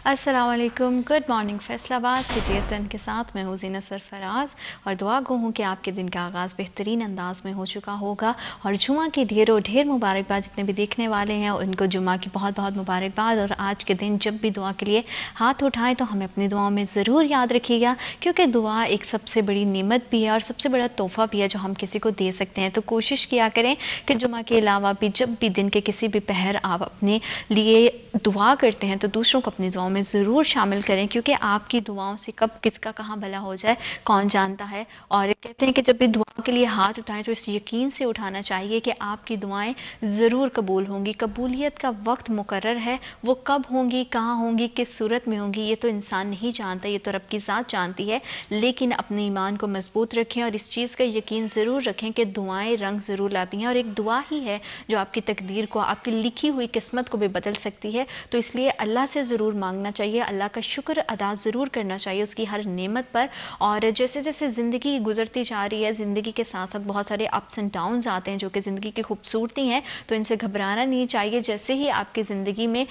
السلام علیکم، good morning Faisal آباد سٹی ایس 10 کے ساتھ میں ہوں زینت سرفراز، اور دعا گو ہوں کہ آپ کے دن کا آغاز بہترین انداز میں ہو چکا ہوگا، اور جمعہ کی ڈھیر مبارکباد جتنے بھی دیکھنے والے ہیں ان کو جمعہ کی بہت مبارکباد۔ اور آج کے دن جب بھی دعا کے لیے ہاتھ اٹھائیں تو ہمیں اپنی دعاؤں میں ضرور یاد رکھیے گا، کیونکہ دعا ایک سب سے بڑی نعمت بھی ہے اور سب سے بڑا تحفہ بھی ہے جو ہم کسی کو دے سکتے ہیں۔ تو کوشش کیا کریں کہ جمعہ کے علاوہ بھی جب بھی دن کے کسی بھی پہر آپ اپنے لیے دعا کرتے ہیں تو دوسروں کو اپنی دعاؤں میں ضرور شامل کریں، کیونکہ آپ کی دعاؤں سے کب کس کا کہاں بھلا ہو جائے کون جانتا ہے۔ اور کہتے ہیں کہ جب بھی دعا کے لیے ہاتھ اٹھائیں تو اس یقین سے اٹھانا چاہیے کہ آپ کی دعائیں ضرور قبول ہوں گی۔ قبولیت کا وقت مقرر ہے، وہ کب ہوں گی، کہاں ہوں گی، کس صورت میں ہوں گی، یہ تو انسان نہیں جانتا، یہ تو رب کی ذات جانتی ہے۔ لیکن اپنے ایمان کو مضبوط رکھیں اور اس چیز کا یقین ضرور رکھیں کہ دعائیں رنگ ضرور لاتی ہیں، اور ایک دعا ہی ہے جو آپ کی تقدیر کو، آپ کی لکھی ہوئی قسمت کو بھی بدل سکتی ہے۔ تو اس لیے اللہ سے ضرور مانگنا چاہیے، اللہ کا شکر ادا ضرور کرنا چاہیے اس کی ہر نعمت پر۔ اور جیسے جیسے زندگی گزرتی جا رہی ہے، زندگی کے ساتھ ساتھ بہت سارے اپس اینڈ ڈاؤنز آتے ہیں جو کہ زندگی کی خوبصورتی ہیں، تو ان سے گھبرانا نہیں چاہیے۔ جیسے ہی آپ کی زندگی میں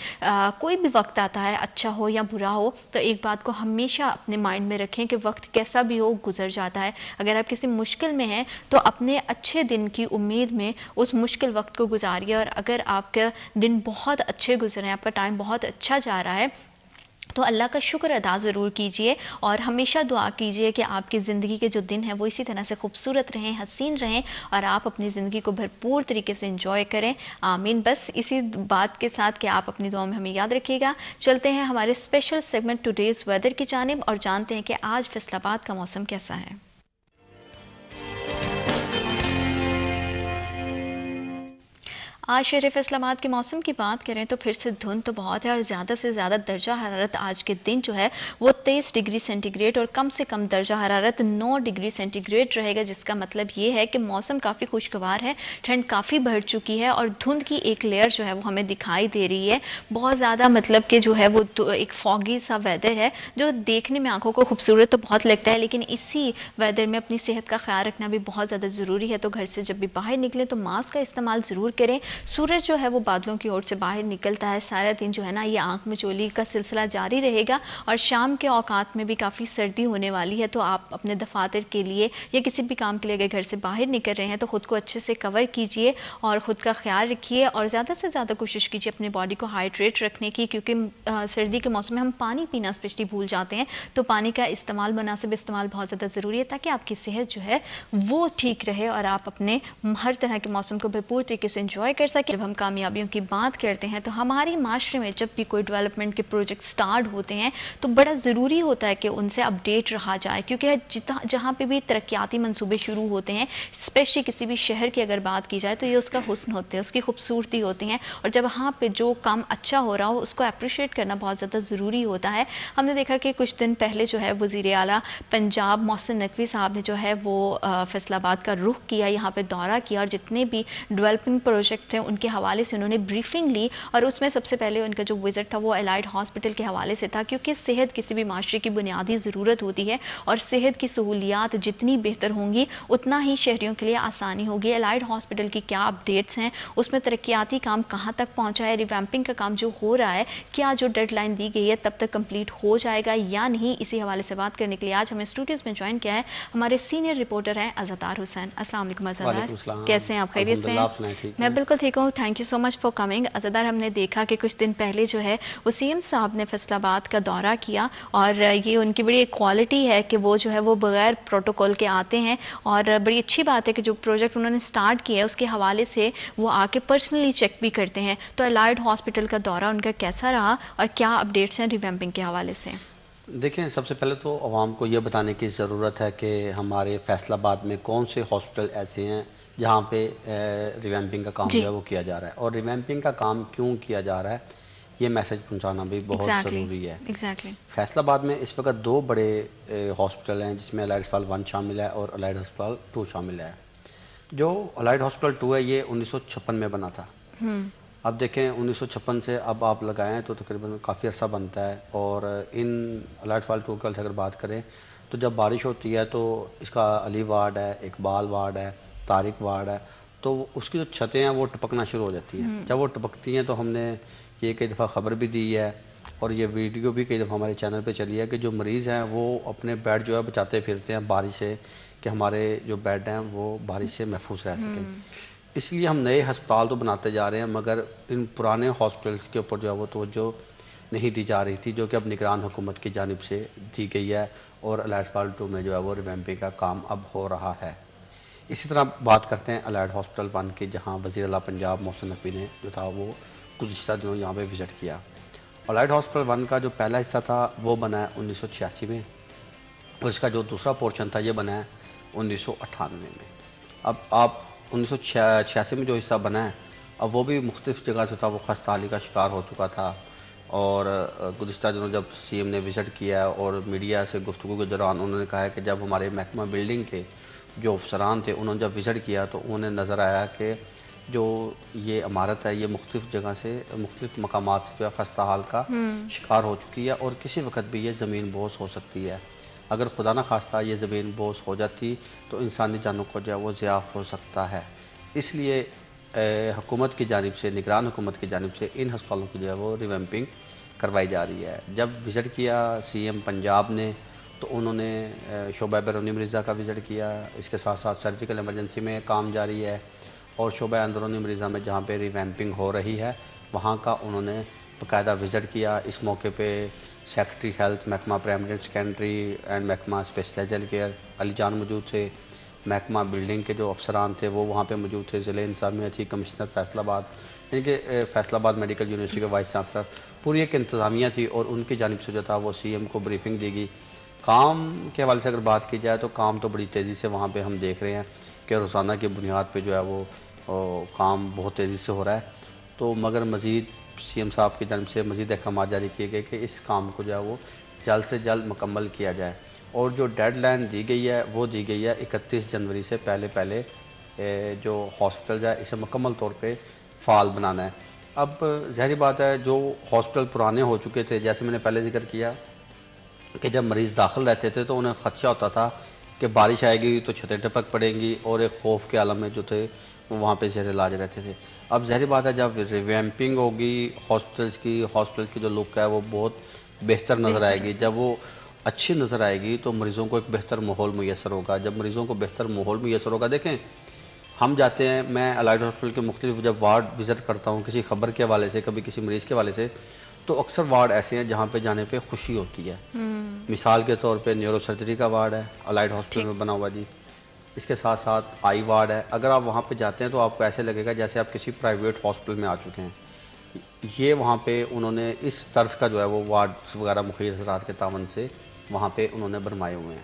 کوئی بھی وقت آتا ہے، اچھا ہو یا برا ہو، تو ایک بات کو ہمیشہ اپنے مائنڈ میں رکھیں کہ وقت کیسا بھی ہو گزر جاتا ہے۔ اگر آپ کسی مشکل میں ہیں تو اپنے اچھے دن کی امید میں اس مشکل وقت کو گزاریے، اور اگر آپ کا دن بہت اچھے گزر رہے ہیں، آپ کا ٹائم بہت اچھا جا رہا ہے، تو اللہ کا شکر ادا ضرور کیجئے، اور ہمیشہ دعا کیجئے کہ آپ کی زندگی کے جو دن ہیں وہ اسی طرح سے خوبصورت رہیں، حسین رہیں، اور آپ اپنی زندگی کو بھرپور طریقے سے انجوائے کریں۔ آمین۔ بس اسی بات کے ساتھ کہ آپ اپنی دعاؤں میں ہمیں یاد رکھیے گا، چلتے ہیں ہمارے اسپیشل سیگمنٹ ٹوڈیز ویدر کی جانب اور جانتے ہیں کہ آج فیصل آباد کا موسم کیسا ہے۔ آج شہر فیصل آباد کے موسم کی بات کریں تو پھر سے دھند تو بہت ہے، اور زیادہ سے زیادہ درجہ حرارت آج کے دن جو ہے وہ 23 ڈگری سینٹی گریڈ اور کم سے کم درجہ حرارت 9 ڈگری سینٹی گریڈ رہے گا، جس کا مطلب یہ ہے کہ موسم کافی خوشگوار ہے، ٹھنڈ کافی بڑھ چکی ہے، اور دھند کی ایک لیئر جو ہے وہ ہمیں دکھائی دے رہی ہے بہت زیادہ، مطلب کہ جو ہے وہ ایک فوگی سا ویدر ہے جو دیکھنے میں آنکھوں کو خوبصورت تو بہت لگتا ہے، لیکن اسی ویدر میں اپنی صحت کا خیال رکھنا بھی بہت زیادہ ضروری ہے۔ تو گھر سے جب بھی باہر نکلیں تو ماسک کا استعمال ضرور کریں۔ سورج جو ہے وہ بادلوں کی اور سے باہر نکلتا ہے، سارا دن جو ہے نا یہ آنکھ میں چولی کا سلسلہ جاری رہے گا، اور شام کے اوقات میں بھی کافی سردی ہونے والی ہے۔ تو آپ اپنے دفاتر کے لیے یا کسی بھی کام کے لیے اگر گھر سے باہر نکل رہے ہیں تو خود کو اچھے سے کور کیجئے اور خود کا خیال رکھیے، اور زیادہ سے زیادہ کوشش کیجئے اپنے باڈی کو ہائیڈریٹ رکھنے کی، کیونکہ سردی کے موسم میں ہم پانی پینا اسپیشلی بھول جاتے ہیں، تو پانی کا استعمال، مناسب استعمال بہت زیادہ ضروری ہے تاکہ آپ کی صحت جو ہے وہ ٹھیک رہے اور آپ اپنے ہر طرح کے موسم کو بھرپور طریقے سے انجوائے کر سکیں۔ جب ہم کامیابیوں کی بات کرتے ہیں تو ہماری معاشرے میں جب بھی کوئی ڈیولپمنٹ کے پروجیکٹ سٹارٹ ہوتے ہیں تو بڑا ضروری ہوتا ہے کہ ان سے اپڈیٹ رہا جائے، کیونکہ جہاں پہ بھی ترقیاتی منصوبے شروع ہوتے ہیں، اسپیشلی کسی بھی شہر کی اگر بات کی جائے تو یہ اس کا حسن ہوتے ہیں، اس کی خوبصورتی ہوتی ہیں، اور جب وہاں پہ جو کام اچھا ہو رہا ہو اس کو اپریشیٹ کرنا بہت زیادہ ضروری ہوتا ہے۔ ہم نے دیکھا کہ کچھ دن پہلے جو ہے وزیر اعلیٰ پنجاب محسن نقوی صاحب نے جو ہے وہ فیصل آباد کا رخ کیا، یہاں پہ دورہ کیا، اور جتنے بھی ڈیولپمنٹ پروجیکٹ تھے ان کے حوالے سے انہوں نے بریفنگ لی، اور اس میں سب سے پہلے ان کا جو وزٹ تھا وہ الائڈ ہاسپٹل کے حوالے سے تھا، کیونکہ صحت کسی بھی معاشرے کی بنیادی ضرورت ہوتی ہے، اور صحت کی سہولیات جتنی بہتر ہوں گی اتنا ہی شہریوں کے لیے آسانی ہوگی۔ الائڈ ہاسپٹل کی کیا اپڈیٹس ہیں، اس میں ترقیاتی کام کہاں تک پہنچا ہے، ریویمپنگ کا کام جو ہو رہا ہے کیا جو ڈیڈ لائن دی گئی ہے تب تک کمپلیٹ ہو جائے گا یا نہیں، اسی حوالے سے بات کرنے کے لیے آج ہمیں اسٹوڈیوز میں جوائن کیا ہے ہمارے سینئر رپورٹر ہیں عزادار حسین۔ السلام علیکم عزادار، کیسے ہیں آپ؟ خیریت سے ہیں؟ میں بالکل ٹھیک ہوں، thank you so much for coming. عزادار، ہم نے دیکھا کہ کچھ دن پہلے جو ہے وہ سی ایم صاحب نے فیصل آباد کا دورہ کیا، اور یہ ان کی بڑی کوالٹی ہے کہ وہ جو ہے وہ بغیر پروٹوکول کے آتے ہیں، اور بڑی اچھی بات ہے کہ جو پروجیکٹ انہوں نے سٹارٹ کیا ہے اس کے حوالے سے وہ آ کے پرسنلی چیک بھی کرتے ہیں۔ تو الائڈ ہاسپٹل کا دورہ ان کا کیسا رہا اور کیا اپڈیٹس ہیں ریویمپنگ کے حوالے سے؟ دیکھیں، سب سے پہلے تو عوام کو یہ بتانے کی ضرورت ہے کہ ہمارے فیصل آباد میں کون سے ہاسپٹل ایسے ہیں جہاں پہ ریویمپنگ کا کام جو ہے وہ کیا جا رہا ہے، اور ریویمپنگ کا کام کیوں کیا جا رہا ہے یہ میسج پہنچانا بھی بہت ضروری ہے۔ فیصل آباد میں اس وقت دو بڑے ہاسپٹل ہیں جس میں الائڈ ہسپتال 1 شامل ہے اور الائڈ ہسپتال 2 شامل ہے۔ جو الائڈ ہسپتال 2 ہے یہ 1956 میں بنا تھا۔ اب دیکھیں 1956 سے اب آپ لگائیں تو تقریباً کافی عرصہ بنتا ہے، اور ان الائڈ ہسپتال 2 کی اگر بات کریں تو جب بارش ہوتی ہے تو اس کا علی وارڈ ہے، اقبال وارڈ ہے، طارق وارڈ ہے، تو اس کی جو چھتیں ہیں وہ ٹپکنا شروع ہو جاتی ہیں۔ جب وہ ٹپکتی ہیں تو ہم نے یہ کئی دفعہ خبر بھی دی ہے، اور یہ ویڈیو بھی کئی دفعہ ہمارے چینل پہ چلی ہے کہ جو مریض ہیں وہ اپنے بیڈ جو ہے بچاتے پھرتے ہیں بارش سے، کہ ہمارے جو بیڈ ہیں وہ بارش سے محفوظ رہ سکیں. اس لیے ہم نئے ہسپتال تو بناتے جا رہے ہیں، مگر ان پرانے ہاسپٹلس کے اوپر جو ہے وہ توجہ نہیں دی جا رہی تھی، جو کہ اب نگران حکومت کی جانب سے دی گئی ہے، اور الائٹ ہاسپٹل 2 میں جو ہے وہ ریویمپنگ کا کام اب ہو رہا ہے. اسی طرح بات کرتے ہیں الائٹ ہاسپٹل 1 کی، جہاں وزیر اعلیٰ پنجاب محسن نقوی نے جو تھا وہ گزشتہ دنوں یہاں پہ وزٹ کیا. الائٹ ہاسپٹل 1 کا جو پہلا حصہ تھا وہ بنا ہے 1986 میں، اور اس کا جو دوسرا پورشن تھا یہ بنا ہے 1998 میں. اب آپ 1986 میں جو حصہ بنا ہے اب وہ بھی مختلف جگہ سے تھا، وہ خستہ حالی کا شکار ہو چکا تھا. اور گزشتہ دنوں جب سی ایم نے وزٹ کیا اور میڈیا سے گفتگو کے دوران انہوں نے کہا ہے کہ جب ہمارے محکمہ بلڈنگ کے جو افسران تھے انہوں نے جب وزٹ کیا تو انہیں نظر آیا کہ جو یہ عمارت ہے یہ مختلف جگہ سے مختلف مقامات سے جو ہے خستہ حال کا شکار ہو چکی ہے، اور کسی وقت بھی یہ زمین بوس ہو سکتی ہے. اگر خدا نہ خواستہ یہ زمین بوس ہو جاتی تو انسانی جانوں کو جو ہے وہ ضیاع ہو سکتا ہے. اس لیے حکومت کی جانب سے، نگران حکومت کی جانب سے ان ہسپتالوں کی جو ہے وہ ریویمپنگ کروائی جا رہی ہے. جب وزٹ کیا سی ایم پنجاب نے تو انہوں نے شعبہ بیرونی مریضہ کا وزٹ کیا، اس کے ساتھ ساتھ سرجیکل ایمرجنسی میں کام جاری ہے، اور شعبہ اندرونی مریضہ میں جہاں پہ ریویمپنگ ہو رہی ہے وہاں کا انہوں نے باقاعدہ وزٹ کیا. اس موقع پہ سیکرٹری ہیلتھ محکمہ پرائمری سیکنڈری اینڈ محکمہ اسپیشلائزڈ ہیلتھ کیئر علی جان موجود تھے. محکمہ بلڈنگ کے جو افسران تھے وہ وہاں پہ موجود تھے. ضلع انتظامیہ تھی، کمشنر فیصل آباد یعنی کہ فیصل آباد میڈیکل یونیورسٹی کے وائس چانسلر، پوری ایک انتظامیہ تھی، اور ان کی جانب سے جو تھا وہ سی ایم کو بریفنگ دی گئی. کام کے حوالے سے اگر بات کی جائے تو کام تو بڑی تیزی سے وہاں پہ ہم دیکھ رہے ہیں کہ روزانہ کی بنیاد پہ جو ہے وہ کام بہت تیزی سے ہو رہا ہے. تو مگر مزید سی ایم صاحب کی جانب سے مزید احکامات جاری کیے گئے کہ اس کام کو جو ہے وہ جلد سے جلد مکمل کیا جائے، اور جو ڈیڈ لائن دی گئی ہے وہ دی گئی ہے 31 جنوری سے پہلے جو ہاسپٹل ہے اسے مکمل طور پہ فعال بنانا ہے. اب ظاہری بات ہے جو ہاسپٹل پرانے ہو چکے تھے، جیسے میں نے پہلے ذکر کیا کہ جب مریض داخل رہتے تھے تو انہیں خدشہ ہوتا تھا کہ بارش آئے گی تو چھتیں ٹپک پڑیں گی، اور ایک خوف کے عالم میں جو تھے وہ وہاں پہ زیر علاج رہتے تھے. اب ظاہری بات ہے جب ریویمپنگ ہوگی ہاسپٹلس کی جو لک ہے وہ بہت بہتر نظر آئے گی. جب وہ اچھی نظر آئے گی تو مریضوں کو ایک بہتر ماحول میسر ہوگا. جب مریضوں کو بہتر ماحول میسر ہوگا، دیکھیں ہم جاتے ہیں، میں الائٹ ہاسپٹل کے مختلف جب وارڈ وزٹ کرتا ہوں کسی خبر کے حوالے سے، کبھی کسی مریض کے حوالے سے، تو اکثر وارڈ ایسے ہیں جہاں پہ جانے پہ خوشی ہوتی ہے. مثال کے طور پہ نیورو سرجری کا وارڈ ہے الائٹ ہاسپٹل میں بنا ہوا جی. اس کے ساتھ ساتھ آئی وارڈ ہے. اگر آپ وہاں پہ جاتے ہیں تو آپ کو ایسے لگے گا جیسے آپ کسی پرائیویٹ ہاسپٹل میں آ چکے ہیں. یہ وہاں پہ انہوں نے اس طرز کا جو ہے وہ وارڈ وغیرہ مخیر حضرات کے تعاون سے وہاں پہ انہوں نے بنوائے ہوئے ہیں.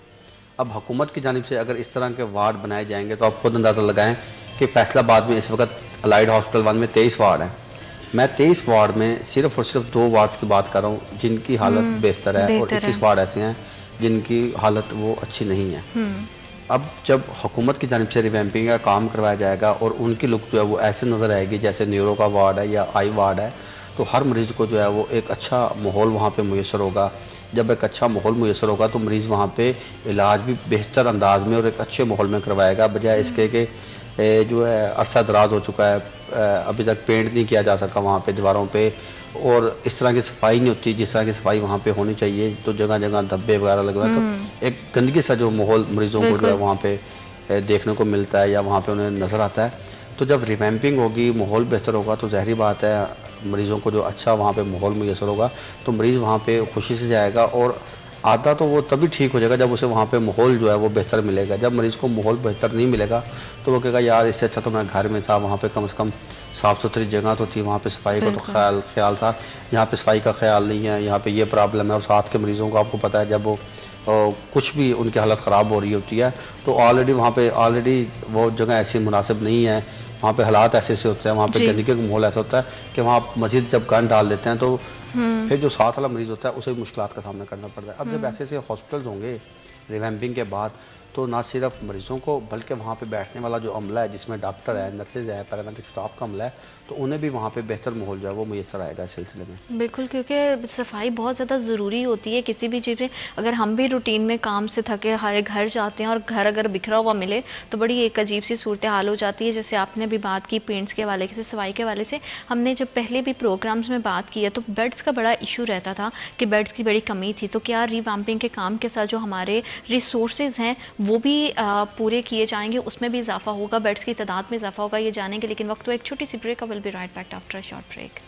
اب حکومت کی جانب سے اگر اس طرح کے وارڈ بنائے جائیں گے تو آپ خود اندازہ لگائیں کہ فیصل آباد میں اس وقت الائٹ ہاسپٹل 1 میں 23 وارڈ ہیں. میں 23 وارڈ میں صرف اور صرف 2 وارڈز کی بات کر رہا ہوں جن کی حالت بہتر ہے، اور 21 وارڈ ایسے ہیں جن کی حالت وہ اچھی نہیں ہے. اب جب حکومت کی جانب سے ریویمپنگ کا کام کروایا جائے گا اور ان کی لک جو ہے وہ ایسے نظر آئے گی جیسے نیورو کا وارڈ ہے یا آئی وارڈ ہے، تو ہر مریض کو جو ہے وہ ایک اچھا ماحول وہاں پہ میسر ہوگا. جب ایک اچھا ماحول میسر ہوگا تو مریض وہاں پہ علاج بھی بہتر انداز میں اور ایک اچھے ماحول میں کروائے گا، بجائے اس کے کہ جو ہے عرصہ دراز ہو چکا ہے، ابھی تک پینٹ نہیں کیا جا سکا وہاں پہ دیواروں پہ، اور اس طرح کی صفائی نہیں ہوتی جس طرح کی صفائی وہاں پہ ہونی چاہیے. تو جگہ جگہ دھبے وغیرہ لگے ہوئے، تو ایک گندگی سا جو ماحول مریضوں کو جو ہے وہاں پہ دیکھنے کو ملتا ہے یا وہاں پہ انہیں نظر آتا ہے. تو جب ریویمپنگ ہوگی، ماحول بہتر ہوگا، تو ظاہری بات ہے مریضوں کو جو اچھا وہاں پہ ماحول میسر ہوگا تو مریض وہاں پہ خوشی سے جائے گا. اور آتا تو وہ تبھی ٹھیک ہو جائے گا جب اسے وہاں پہ ماحول جو ہے وہ بہتر ملے گا. جب مریض کو ماحول بہتر نہیں ملے گا تو وہ کہے گا یار اس سے اچھا تو میں گھر میں تھا، وہاں پہ کم سے کم صاف ستھری جگہ تو تھی، وہاں پہ صفائی کا تو خیال تھا، یہاں پہ صفائی کا خیال نہیں ہے، یہاں پہ یہ پرابلم ہے. اور ساتھ کے مریضوں کو آپ کو پتہ ہے جب وہ کچھ بھی ان کی حالت خراب ہو رہی ہوتی ہے تو آلریڈی وہاں پہ وہ جگہ ایسی مناسب نہیں ہے، وہاں پہ حالات ایسے ہوتے ہیں، وہاں پہ گندگی کا ماحول ایسا ہوتا ہے کہ وہاں مزید جب گند ڈال دیتے ہیں تو پھر جو ساتھ والا مریض ہوتا ہے اسے بھی مشکلات کا سامنا کرنا پڑتا ہے. اب جب ایسے ہاسپٹلز ہوں گے ریویمپنگ کے بعد تو نہ صرف مریضوں کو بلکہ وہاں پہ بیٹھنے والا جو عملہ ہے جس میں ڈاکٹر ہے، نرسز ہے، پیرامیڈک اسٹاف کا عملہ ہے، تو انہیں بھی وہاں پہ بہتر ماحول جو ہے وہ میسر آئے گا اس سلسلے میں. بالکل، کیونکہ صفائی بہت زیادہ ضروری ہوتی ہے کسی بھی چیز میں. اگر ہم بھی روٹین میں کام سے تھکے ہمارے گھر جاتے ہیں اور گھر اگر بکھرا ہوا ملے تو بڑی ایک عجیب سی صورتحال ہو جاتی ہے. جیسے آپ نے بھی بات کی پینٹس کے حوالے سے، صفائی کے حوالے سے، ہم نے جب پہلے بھی پروگرامز میں بات کی ہے تو بیڈس بیڈز کا بڑا ایشو رہتا تھا کہ بیڈز کی بڑی کمی تھی، تو کیا ریوامپنگ کے کام کے ساتھ جو ہمارے ریسورسز ہیں وہ بھی پورے کیے جائیں گے، اس میں بھی اضافہ ہوگا، بیڈز کی تعداد میں اضافہ ہوگا، یہ جانیں گے. لیکن وقت تو ایک چھوٹی سی break. Will be right back after a short break.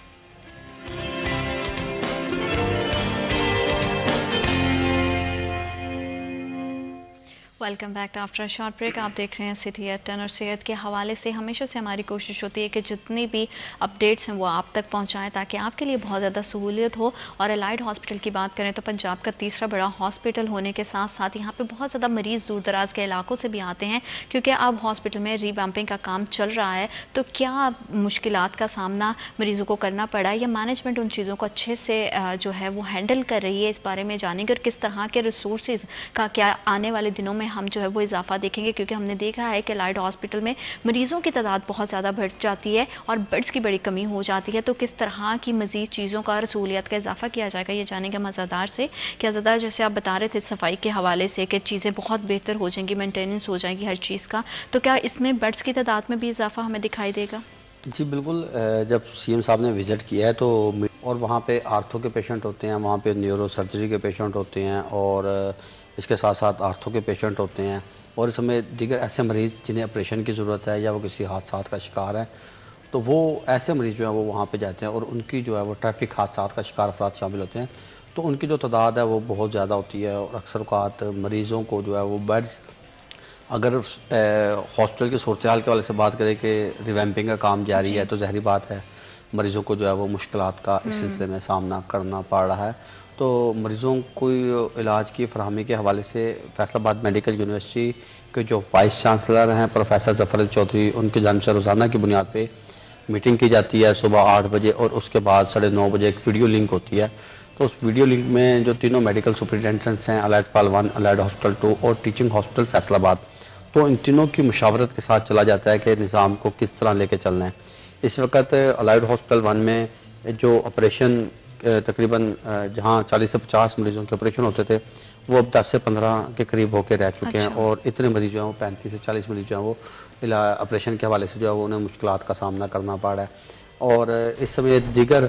Welcome back after a short break. آپ دیکھ رہے ہیں سٹی ایٹ 10 اور صحت کے حوالے سے ہمیشہ سے ہماری کوشش ہوتی ہے کہ جتنی بھی اپڈیٹس ہیں وہ آپ تک پہنچائیں تاکہ آپ کے لیے بہت زیادہ سہولیت ہو. اور الائڈ ہاسپٹل کی بات کریں تو پنجاب کا تیسرا بڑا ہاسپٹل ہونے کے ساتھ ساتھ یہاں پہ بہت زیادہ مریض دور دراز کے علاقوں سے بھی آتے ہیں کیونکہ اب ہاسپٹل میں ریویمپنگ کا کام چل رہا ہے. تو کیا مشکلات کا سامنا مریضوں کو کرنا پڑا ہے یا مینجمنٹ ان چیزوں کو اچھے سے جو ہے وہ ہینڈل کر رہی ہے، اس بارے میں جانیں گے. اور کس طرح کے ریسورسز کا کیا آنے والے دنوں میں ہم جو ہے وہ اضافہ دیکھیں گے، کیونکہ ہم نے دیکھا ہے کہ الائڈ ہاسپٹل میں مریضوں کی تعداد بہت زیادہ بڑھ جاتی ہے اور بیڈز کی بڑی کمی ہو جاتی ہے. تو کس طرح کی مزید چیزوں کا اور سہولیات کا اضافہ کیا جائے گا، یہ جانیں گے عزادار سے. کہ عزادار، جیسے آپ بتا رہے تھے صفائی کے حوالے سے کہ چیزیں بہت بہتر ہو جائیں گی، مینٹیننس ہو جائے گی ہر چیز کا، تو کیا اس میں بیڈز کی تعداد میں بھی اضافہ ہمیں دکھائی دے گا؟ جی بالکل. جب سی ایم صاحب نے وزٹ کیا ہے تو اور وہاں پہ آرتھو کے پیشنٹ ہوتے ہیں، وہاں پہ نیورو سرجری کے پیشنٹ ہوتے ہیں اور اس کے ساتھ ساتھ آرتھو کے پیشنٹ ہوتے ہیں اور اس میں دیگر ایسے مریض جنہیں آپریشن کی ضرورت ہے یا وہ کسی حادثات کا شکار ہے، تو وہ ایسے مریض جو ہیں وہ وہاں پہ جاتے ہیں اور ان کی جو ہے وہ ٹریفک حادثات کا شکار افراد شامل ہوتے ہیں. تو ان کی جو تعداد ہے وہ بہت زیادہ ہوتی ہے اور اکثر اوقات مریضوں کو جو ہے وہ بیڈز، اگر ہاسپٹل کی صورتحال کے والے سے بات کریں کہ ریویمپنگ کا کام جاری ہے تو ظاہری بات ہے مریضوں کو جو ہے وہ مشکلات کا اس سلسلے میں سامنا کرنا پڑ رہا ہے. تو مریضوں کو علاج کی فراہمی کے حوالے سے فیصل آباد میڈیکل یونیورسٹی کے جو وائس چانسلر ہیں پروفیسر ظفر علی چودھری، ان کی جانب سے روزانہ کی بنیاد پہ میٹنگ کی جاتی ہے صبح 8 بجے اور اس کے بعد 9:30 بجے ایک ویڈیو لنک ہوتی ہے. تو اس ویڈیو لنک میں جو تینوں میڈیکل سپرنٹینڈنٹس ہیں، الائڈ پال 1، الائڈ ہاسپٹل 2 اور ٹیچنگ ہاسپٹل فیصل آباد، تو ان تینوں کی مشاورت کے ساتھ چلا جاتا ہے کہ نظام کو کس طرح لے کے چلنا ہے. اس وقت الائڈ ہاسپٹل 1 میں جو آپریشن تقریباً جہاں 40 سے 50 مریضوں کے آپریشن ہوتے تھے وہ اب 10 سے 15 کے قریب ہو کے رہ چکے ہیں اور اتنے مریض جو ہیں وہ 35 سے 40 مریض جو ہیں وہ آپریشن کے حوالے سے جو ہے وہ انہیں مشکلات کا سامنا کرنا پڑ رہا ہے. اور اس سمے دیگر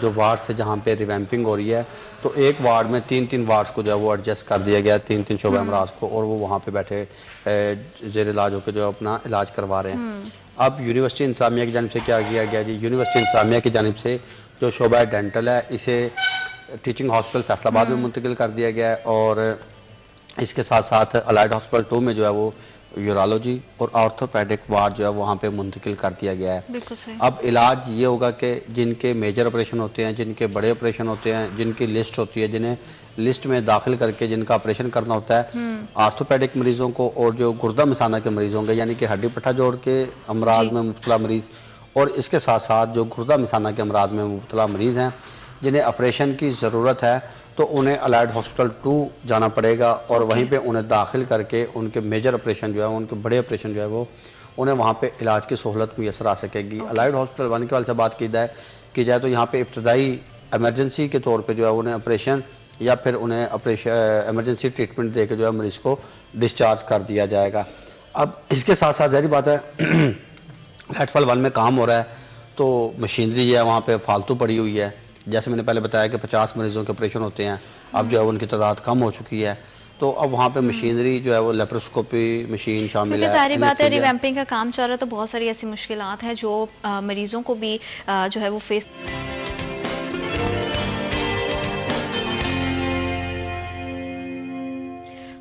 جو وارڈ سے جہاں پہ ریویمپنگ ہو رہی ہے تو ایک وارڈ میں 3 وارڈز کو جو ہے وہ ایڈجسٹ کر دیا گیا، 3 شعبہ امراض کو، اور وہ وہاں پہ بیٹھے زیر علاج ہو کے جو اپنا علاج کروا رہے ہیں. اب یونیورسٹی انتظامیہ کی جانب سے کیا کیا گیا جی؟ یونیورسٹی انتظامیہ کی جانب سے جو شعبہ ڈینٹل ہے اسے ٹیچنگ ہاسپٹل فیصل آباد میں منتقل کر دیا گیا ہے اور اس کے ساتھ ساتھ الائڈ ہاسپٹل 2 میں جو ہے وہ یورالوجی اور آرتھوپیڈک وارڈ جو ہے وہاں پہ منتقل کر دیا گیا ہے. بالکل صحیح. اب علاج یہ ہوگا کہ جن کے میجر آپریشن ہوتے ہیں، جن کے بڑے آپریشن ہوتے ہیں، جن کی لسٹ ہوتی ہے، جنہیں لسٹ میں داخل کر کے جن کا آپریشن کرنا ہوتا ہے، آرتھوپیڈک مریضوں کو اور جو گردہ مثانہ کے مریض ہوں گے یعنی کہ ہڈی پٹھا جوڑ کے امراض میں مبتلا مریض، اور اس کے ساتھ ساتھ جو گردہ مثانہ کے امراض میں مبتلا مریض ہیں جنہیں آپریشن کی ضرورت ہے تو انہیں الائڈ ہاسپٹل 2 جانا پڑے گا اور وہیں پہ انہیں داخل کر کے ان کے میجر آپریشن جو ہے ان کے بڑے آپریشن جو ہے وہ انہیں وہاں پہ علاج کی سہولت میسر آ سکے گی. الائڈ ہاسپٹل 1 کے والے سے بات کی جائے تو یہاں پہ ابتدائی ایمرجنسی کے طور پہ جو ہے انہیں آپریشن یا پھر انہیں ایمرجنسی ٹریٹمنٹ دے کے جو ہے مریض کو ڈسچارج کر دیا جائے گا. اب اس کے ساتھ ساتھ ظاہری بات ہے الائڈ پال 1 میں کام ہو رہا ہے تو مشینری جو ہے وہاں پہ فالتو پڑی ہوئی ہے. جیسے میں نے پہلے بتایا کہ 50 مریضوں کے آپریشن ہوتے ہیں، اب جو ہے ان کی تعداد کم ہو چکی ہے تو اب وہاں پہ مشینری جو ہے وہ لیپروسکوپی مشین شامل ہے. ظاہری بات ہے ریویمپنگ کا کام چل رہا ہے تو بہت ساری ایسی مشکلات ہیں جو مریضوں کو بھی جو ہے وہ face.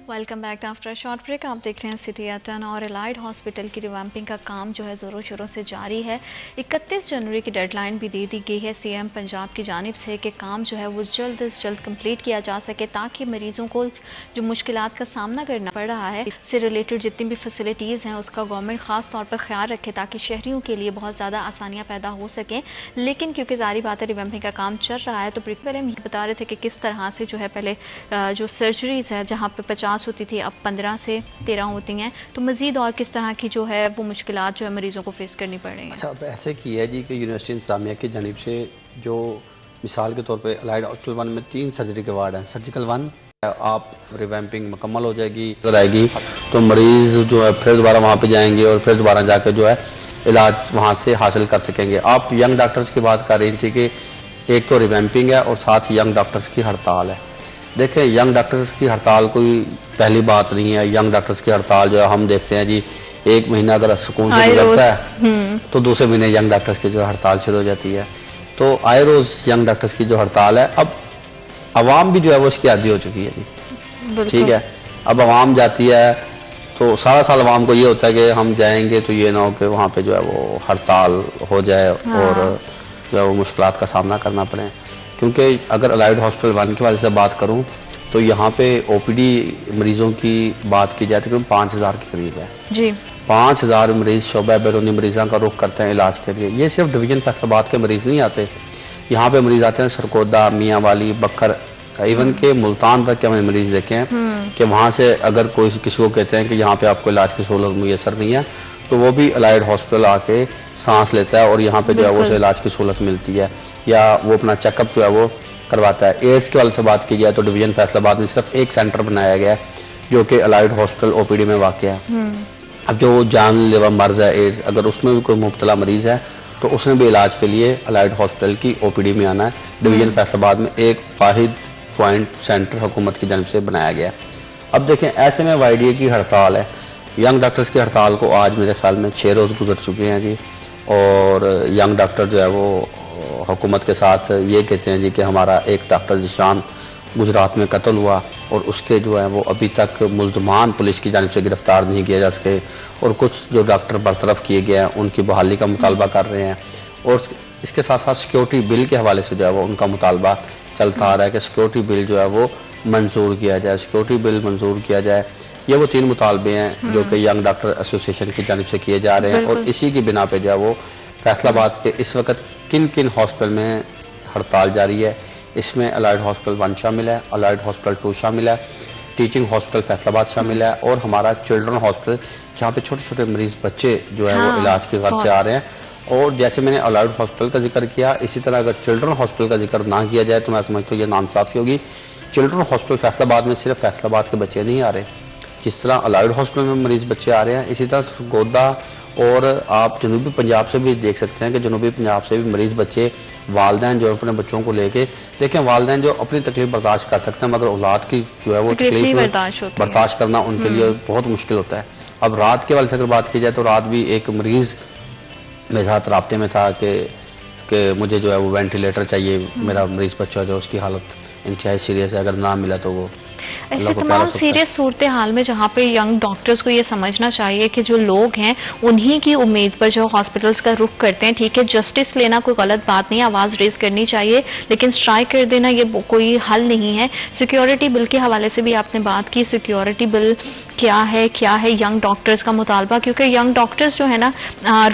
Welcome back after short break. آپ دیکھ رہے ہیں سٹی ایٹ 10 اور الائڈ ہاسپٹل کی ریویمپنگ کا کام جو ہے زوروں شوروں سے جاری ہے. 31 جنوری کی ڈیڈ لائن بھی دے دی گئی ہے سی ایم پنجاب کی جانب سے کہ کام جو ہے وہ جلد از جلد کمپلیٹ کیا جا سکے تاکہ مریضوں کو جو مشکلات کا سامنا کرنا پڑ رہا ہے سے ریلیٹڈ جتنی بھی فیسلٹیز ہیں اس کا گورنمنٹ خاص طور پر خیال رکھے تاکہ شہریوں کے لیے بہت زیادہ آسانیاں پیدا ہو سکیں. لیکن کیونکہ ظاہری بات ہے ریویمپنگ کا کام چل رہا ہے تو پہلے ہم یہ بتا رہے تھے کہ کس طرح سے جو ہے پہلے جو سرجریز ہے جہاں پہ 50 ہوتی تھی اب 15 سے 13 ہوتی ہیں تو مزید اور کس طرح کی جو ہے وہ مشکلات جو ہے مریضوں کو فیس کرنی پڑ رہی ہیں. اچھا اب ایسے کی ہے جی کہ یونیورسٹی انتظامیہ کی جانب سے جو مثال کے طور پہ الائڈ ہاسپٹل 1 میں 3 سرجری کے وارڈ ہیں. سرجیکل 1 آپ ریویمپنگ مکمل ہو جائے گی تو مریض جو ہے پھر دوبارہ وہاں پہ جائیں گے اور پھر دوبارہ جا کے جو ہے علاج وہاں سے حاصل کر سکیں گے. آپ ینگ ڈاکٹرز کی بات کر رہی تھی کہ ایک تو ریویمپنگ ہے اور ساتھ ینگ ڈاکٹرز کی ہڑتال ہے. دیکھیں ینگ ڈاکٹرز کی ہڑتال کوئی پہلی بات نہیں ہے. ینگ ڈاکٹرز کی ہڑتال جو ہے ہم دیکھتے ہیں جی ایک مہینہ اگر سکون سے گزرتا ہے تو دوسرے مہینے ینگ ڈاکٹرز کی جو ہڑتال شروع ہو جاتی ہے. تو آئے روز ینگ ڈاکٹرز کی جو ہڑتال ہے اب عوام بھی جو ہے وہ اس کی عادی ہو چکی ہے جی. ٹھیک ہے, اب عوام جاتی ہے تو سارا سال عوام کو یہ ہوتا ہے کہ ہم جائیں گے تو یہ نہ ہو کہ وہاں پہ جو ہے وہ ہڑتال ہو جائے اور جو ہے وہ مشکلات کا سامنا کرنا پڑے. کیونکہ اگر الائڈ ہاسپٹل 1 کے والے سے بات کروں تو یہاں پہ او پی ڈی مریضوں کی بات کی جائے تو 5000 کے قریب ہے جی. 5000 مریض شعبہ بیرونی مریضوں کا رخ کرتے ہیں علاج کے لیے. یہ صرف ڈویژن فیصل آباد کے مریض نہیں آتے, یہاں پہ مریض آتے ہیں سرکودا, میاں والی, بکر, ایون کہ ملتان تک کے ہم نے مریض دیکھے ہیں کہ وہاں سے اگر کوئی کسی کو کہتے ہیں کہ یہاں پہ آپ کو علاج کی سہولت میسر نہیں ہے تو وہ بھی الائڈ ہاسپٹل آ کے سانس لیتا ہے اور یہاں پہ جو ہے وہ اسے علاج کی سہولت ملتی ہے یا وہ اپنا چیک اپ جو ہے وہ کرواتا ہے. ایڈس کے والے سے بات کی جائے تو ڈویژن فیصل آباد میں صرف ایک سینٹر بنایا گیا ہے جو کہ الائڈ ہاسپٹل او پی ڈی میں واقع ہے. اب جو جان لیوا مرض ہے ایڈس, اگر اس میں بھی کوئی مبتلا مریض ہے تو اس نے بھی علاج کے لیے الائڈ ہاسپٹل کی او پی ڈی میں آنا ہے. ڈویژن فیصل آباد میں ایک واحد پوائنٹ سینٹر حکومت کی جانب سے بنایا گیا. اب دیکھیں ایسے میں وائی ڈی اے کی ہڑتال ہے, ینگ ڈاکٹرز کی ہڑتال کو آج میرے خیال میں 6 روز گزر چکے ہیں جی. اور ینگ ڈاکٹر جو ہے وہ حکومت کے ساتھ یہ کہتے ہیں جی کہ ہمارا ایک ڈاکٹر ذیشان گجرات میں قتل ہوا اور اس کے جو ہے وہ ابھی تک ملزمان پولیس کی جانب سے گرفتار نہیں کیا جا سکے اور کچھ جو ڈاکٹر برطرف کیے گئے ہیں ان کی بحالی کا مطالبہ کر رہے ہیں. اور اس کے ساتھ ساتھ سیکیورٹی بل کے حوالے سے جو ہے وہ ان کا مطالبہ چلتا آ رہا ہے کہ سیکیورٹی بل جو ہے وہ منظور کیا جائے, سیکیورٹی بل منظور کیا جائے. یہ وہ 3 مطالبے ہیں جو کہ ینگ ڈاکٹر ایسوسی ایشن کی جانب سے کیے جا رہے ہیں اور اسی کی بنا پہ جو ہے وہ فیصل آباد کے اس وقت کن کن ہاسپٹل میں ہڑتال جاری ہے. اس میں الائڈ ہاسپٹل 1 شامل ہے, الائڈ ہاسپٹل 2 شامل ہے, ٹیچنگ ہاسپٹل فیصل آباد شامل ہے اور ہمارا چلڈرن ہاسپٹل جہاں پہ چھوٹے چھوٹے مریض بچے جو ہے وہ علاج کی غرض سے آ رہے ہیں. اور جیسے میں نے الائڈ ہاسپٹل کا ذکر کیا اسی طرح اگر چلڈرن ہاسپٹل کا ذکر نہ کیا جائے تو میں سمجھتا ہوں یہ ناانصافی ہوگی. چلڈرن ہاسپٹل فیصل آباد میں صرف فیصل آباد کے بچے نہیں آ رہے, جس طرح الائڈ ہاسپٹل میں مریض بچے آ رہے ہیں اسی طرح سرگودا اور آپ جنوبی پنجاب سے بھی دیکھ سکتے ہیں کہ جنوبی پنجاب سے بھی مریض بچے والدین جو اپنے بچوں کو لے کے دیکھیں, والدین جو اپنی تکلیف برداشت کر سکتے ہیں مگر اولاد کی جو ہے وہ تکلیف برداشت کرنا ان کے لیے بہت مشکل ہوتا ہے. اب رات کے والے سے اگر بات کی جائے تو رات بھی ایک مریض میرے ساتھ رابطے میں تھا کہ مجھے جو ہے وہ وینٹیلیٹر چاہیے, میرا مریض بچہ جو اس کی حالت انتہائی سیریس ہے, اگر نہ ملا تو وہ ایسے تمام سیریس صورتحال میں جہاں پہ ینگ ڈاکٹرز کو یہ سمجھنا چاہیے کہ جو لوگ ہیں انہی کی امید پر جو ہاسپٹلز کا رخ کرتے ہیں, ٹھیک ہے جسٹس لینا کوئی غلط بات نہیں, آواز ریز کرنی چاہیے, لیکن سٹرائک کر دینا یہ کوئی حل نہیں ہے. سیکیورٹی بل کے حوالے سے بھی آپ نے بات کی, سیکیورٹی بل کیا ہے ینگ ڈاکٹرز کا مطالبہ, کیونکہ ینگ ڈاکٹرز جو ہے نا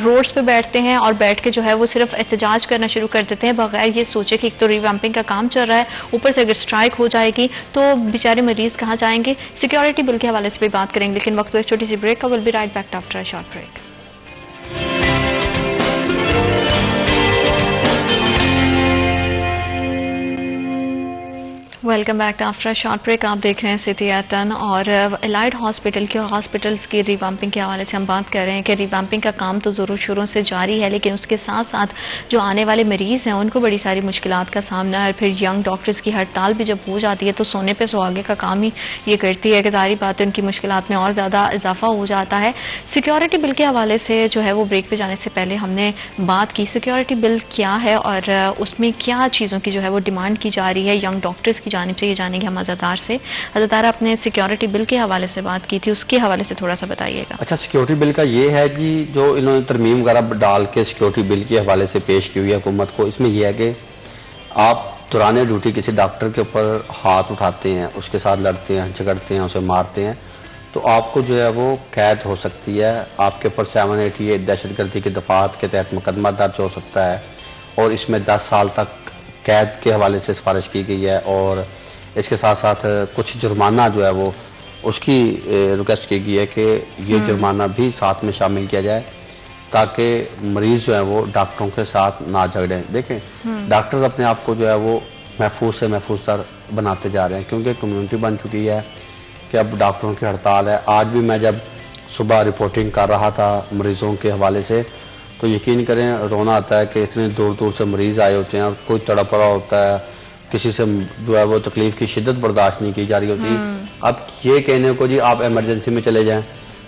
روڈز پہ بیٹھتے ہیں اور بیٹھ کے جو ہے وہ صرف احتجاج کرنا شروع کر دیتے ہیں بغیر یہ سوچے کہ ایک تو ریویمپنگ کا کام چل رہا ہے, اوپر سے اگر سٹرائک ہو جائے گی تو بیچارے مریض کہاں جائیں گے. سیکیورٹی بل کے حوالے سے بھی بات کریں گے لیکن وقت ایک چھوٹی سی بریک کا. Will be right back after a short break. Welcome back after short break. آپ دیکھ رہے ہیں سٹی ایٹ 10 اور الائڈ ہاسپٹل کی اور ہاسپٹلس کی ریویمپنگ کے حوالے سے ہم بات کر رہے ہیں کہ ریویمپنگ کا کام تو ضرور شروع سے جاری ہے لیکن اس کے ساتھ ساتھ جو آنے والے مریض ہیں ان کو بڑی ساری مشکلات کا سامنا ہے. اور پھر ینگ ڈاکٹرز کی ہڑتال بھی جب ہو جاتی ہے تو سونے پہ سہاگے کا کام ہی یہ کرتی ہے کہ ظاہری بات ہے ان کی مشکلات میں اور زیادہ اضافہ ہو جاتا ہے. سیکیورٹی بل کے حوالے سے جو ہے وہ بریک پہ جانے سے پہلے ہم نے بات کی سیکیورٹی بل کیا ہے اور اس میں کیا چیزوں کی جو ہے وہ ڈیمانڈ کی جا رہی ہے ینگ ڈاکٹرز کی جانب سے. یہ جانیں گے ہم عزادار سے. عزادار آپ نے سیکیورٹی بل کے حوالے سے بات کی تھی, اس کے حوالے سے تھوڑا سا بتائیے گا. اچھا, سیکیورٹی بل کا یہ ہے جی جو انہوں نے ترمیم وغیرہ ڈال کے سیکیورٹی بل کے حوالے سے پیش کی ہوئی ہے حکومت کو, اس میں یہ ہے کہ آپ دوران ڈیوٹی کسی ڈاکٹر کے اوپر ہاتھ اٹھاتے ہیں, اس کے ساتھ لڑتے ہیں, جھگڑتے ہیں, اسے مارتے ہیں تو آپ کو جو ہے وہ قید ہو سکتی ہے. آپ کے اوپر 788 دہشت گردی کے دفعات کے تحت مقدمہ درج ہو سکتا ہے اور اس میں 10 سال تک قید کے حوالے سے سفارش کی گئی ہے. اور اس کے ساتھ ساتھ کچھ جرمانہ جو ہے وہ اس کی ریکویسٹ کی گئی ہے کہ یہ جرمانہ بھی ساتھ میں شامل کیا جائے تاکہ مریض جو ہے وہ ڈاکٹروں کے ساتھ نہ جھگڑیں. دیکھیں ڈاکٹرز اپنے آپ کو جو ہے وہ محفوظ سے محفوظ تر بناتے جا رہے ہیں کیونکہ کمیونٹی بن چکی ہے کہ اب ڈاکٹروں کی ہڑتال ہے. آج بھی میں جب صبح رپورٹنگ کر رہا تھا مریضوں کے حوالے سے تو یقین کریں رونا آتا ہے کہ اتنے دور دور سے مریض آئے ہوتے ہیں اور کوئی تڑپ رہا ہوتا ہے، کسی سے جو ہے وہ تکلیف کی شدت برداشت نہیں کی جا رہی ہوتی. اب یہ کہنے کو جی آپ ایمرجنسی میں چلے جائیں،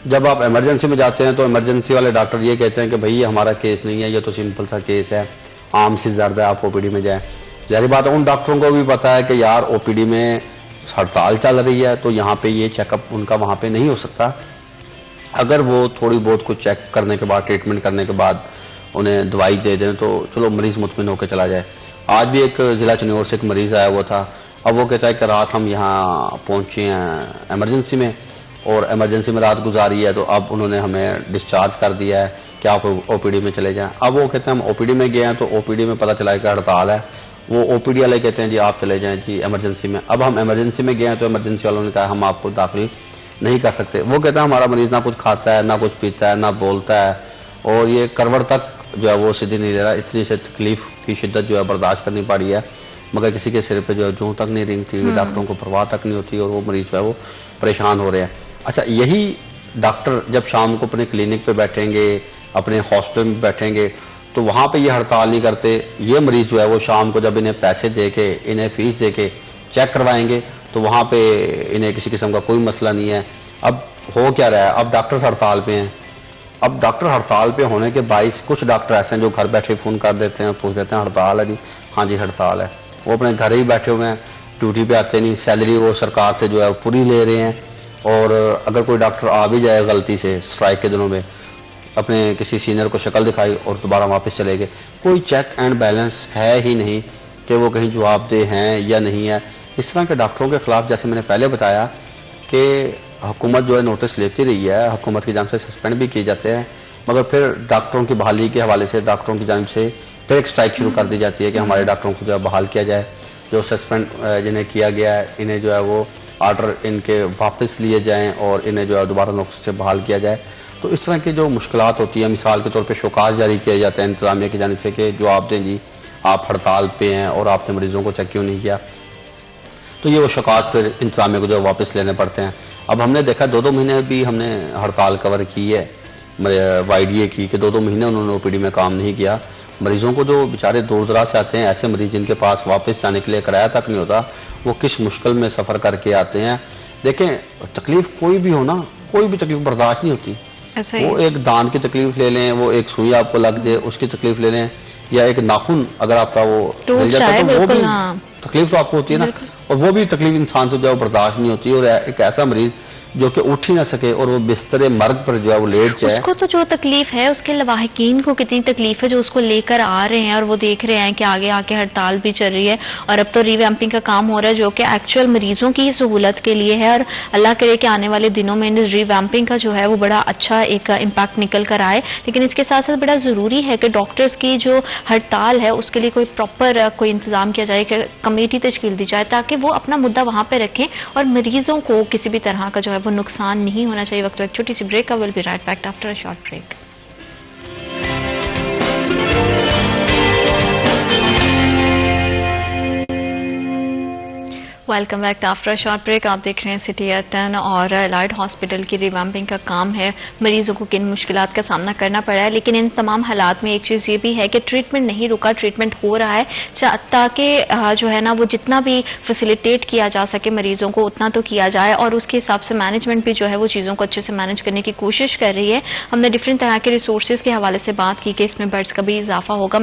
جب آپ ایمرجنسی میں جاتے ہیں تو ایمرجنسی والے ڈاکٹر یہ کہتے ہیں کہ بھئی یہ ہمارا کیس نہیں ہے، یہ تو سمپل سا کیس ہے، عام سی درد ہے، آپ او پی ڈی میں جائیں. ظاہر بات ہے ان ڈاکٹروں کو بھی پتا ہے کہ یار او پی ڈی میں ہڑتال چل رہی ہے تو یہاں پہ یہ چیک اپ ان کا وہاں پہ نہیں ہو سکتا. اگر وہ تھوڑی بہت کچھ چیک کرنے کے بعد، ٹریٹمنٹ کرنے کے بعد انہیں دوائی دے دیں تو چلو مریض مطمئن ہو کے چلا جائے. آج بھی ایک ضلع چنور سے ایک مریض آیا ہوا تھا. اب وہ کہتا ہے کہ رات ہم یہاں پہنچے ہیں ایمرجنسی میں اور ایمرجنسی میں رات گزاری ہے، تو اب انہوں نے ہمیں ڈسچارج کر دیا ہے کہ آپ او پی ڈی میں چلے جائیں. اب وہ کہتے ہیں ہم او پی ڈی میں گئے ہیں تو او پی ڈی میں پتہ چلا ہے کہ ہڑتال ہے. وہ او پی ڈی والے کہتے ہیں جی آپ چلے جائیں جی ایمرجنسی میں. اب ہم ایمرجنسی میں گئے ہیں تو ایمرجنسی والوں نے کہا ہم آپ کو داخل نہیں کر سکتے. وہ کہتا ہے ہمارا مریض نہ کچھ کھاتا ہے، نہ کچھ پیتا ہے، نہ بولتا ہے، اور یہ کروڑ تک جو ہے وہ سیدھی نہیں دے رہا. اتنی سے تکلیف کی شدت جو ہے برداشت کرنی پڑی ہے، مگر کسی کے سر پہ جو ہے جوں تک نہیں رنگتی، ڈاکٹروں کو پرواہ تک نہیں ہوتی، اور وہ مریض جو ہے وہ پریشان ہو رہے ہیں. اچھا یہی ڈاکٹر جب شام کو اپنے کلینک پہ بیٹھیں گے، اپنے ہاسپٹل میں بیٹھیں گے، تو وہاں پہ یہ ہڑتال نہیں کرتے. یہ مریض جو ہے وہ شام کو جب انہیں پیسے دے کے، انہیں فیس دے کے چیک کروائیں گے تو وہاں پہ انہیں کسی قسم کا کوئی مسئلہ نہیں ہے. اب ہو کیا رہا ہے، اب ڈاکٹر ہڑتال پہ ہیں. اب ڈاکٹر ہڑتال پہ ہونے کے باعث کچھ ڈاکٹر ایسے ہیں جو گھر بیٹھے فون کر دیتے ہیں، پوچھ دیتے ہیں ہڑتال ہے جی، ہاں جی ہڑتال ہے. وہ اپنے گھر ہی بیٹھے ہوئے ہیں، ڈیوٹی پہ آتے نہیں، سیلری وہ سرکار سے جو ہے پوری لے رہے ہیں. اور اگر کوئی ڈاکٹر آ بھی جائے غلطی سے اسٹرائک کے دنوں میں، اپنے کسی سینئر کو شکل دکھائی اور دوبارہ واپس چلے گئے، کوئی چیک اینڈ بیلنس ہے ہی نہیں کہ وہ کہیں جواب دہ ہیں یا نہیں ہے. اس طرح کے ڈاکٹروں کے خلاف جیسے میں نے پہلے بتایا کہ حکومت جو ہے نوٹس لیتی رہی ہے، حکومت کی جانب سے سسپینڈ بھی کیے جاتے ہیں، مگر پھر ڈاکٹروں کی بحالی کے حوالے سے ڈاکٹروں کی جانب سے پھر ایک اسٹرائک شروع کر دی جاتی ہے کہ ہمارے ڈاکٹروں کو جو ہے بحال کیا جائے. جو سسپینڈ جنہیں کیا گیا ہے انہیں جو ہے وہ آرڈر ان کے واپس لیے جائیں اور انہیں جو ہے دوبارہ نوٹس سے بحال کیا جائے. تو اس طرح کی جو مشکلات ہوتی ہیں، مثال کے طور پہ شوکاز جاری کیا جاتا ہے انتظامیہ کی جانب سے کہ جو آپ دیں جی آپ ہڑتال پہ ہیں اور آپ نے مریضوں کو چیک کیوں نہیں کیا، تو یہ وہ شکایات پھر انتظامیہ کو جو واپس لینے پڑتے ہیں. اب ہم نے دیکھا 2 مہینے بھی ہم نے ہڑتال کور کی ہے وائی ڈی اے کی، کہ 2 مہینے انہوں نے او پی ڈی میں کام نہیں کیا. مریضوں کو جو بیچارے دور دراز سے آتے ہیں، ایسے مریض جن کے پاس واپس جانے کے لیے کرایہ تک نہیں ہوتا، وہ کس مشکل میں سفر کر کے آتے ہیں. دیکھیں تکلیف کوئی بھی ہو نا، کوئی بھی تکلیف برداشت نہیں ہوتی. وہ ایک دان کی تکلیف لے لیں، وہ ایک سوئی آپ کو لگ جائے اس کی تکلیف لے لیں، یا ایک ناخن اگر آپ کا وہ مل جاتا ہے تو وہ بھی تکلیف تو آپ کو ہوتی ہے نا. اور وہ بھی تکلیف انسان سے جو ہے برداشت نہیں ہوتی. اور ایک ایسا مریض جو کہ اٹھ ہی نہ سکے اور وہ بستر مرگ پر جو ہے وہ لیٹ جائے، اس کو تو جو تکلیف ہے، اس کے لواحقین کو کتنی تکلیف ہے جو اس کو لے کر آ رہے ہیں اور وہ دیکھ رہے ہیں کہ آگے آ کے ہڑتال بھی چل رہی ہے اور اب تو ری ویمپنگ کا کام ہو رہا ہے جو کہ ایکچوئل مریضوں کی سہولت کے لیے ہے. اور اللہ کرے کہ آنے والے دنوں میں ری ویمپنگ کا جو ہے وہ بڑا اچھا ایک امپیکٹ نکل کر آئے. لیکن اس کے ساتھ ساتھ بڑا ضروری ہے کہ ڈاکٹرز کی جو ہڑتال ہے اس کے لیے کوئی پراپر کوئی انتظام کیا جائے، کہ کمیٹی تشکیل دی جائے تاکہ وہ اپنا مدعا وہاں پہ رکھیں اور مریضوں کو کسی بھی طرح کا جو ہے وہ نقصان نہیں ہونا چاہیے. وقت ایک چھوٹی سی بریک کا، will be right back after a short break. Welcome back after short break. آپ دیکھ رہے ہیں سٹی ایٹ 10 اور الائڈ ہاسپٹل کی ریویمپنگ کا کام ہے. مریضوں کو کن مشکلات کا سامنا کرنا پڑا ہے، لیکن ان تمام حالات میں ایک چیز یہ بھی ہے کہ ٹریٹمنٹ نہیں رکا، ٹریٹمنٹ ہو رہا ہے تاکہ جو ہے نا وہ جتنا بھی فیسیلیٹیٹ کیا جا سکے مریضوں کو اتنا تو کیا جائے، اور اس کے حساب سے مینجمنٹ بھی جو ہے وہ چیزوں کو اچھے سے مینج کرنے کی کوشش کر رہی ہے. ہم نے ڈفرینٹ طرح کے ریسورسز کے حوالے سے بات کی کہ اس میں بیڈس کا بھی اضافہ ہوگا.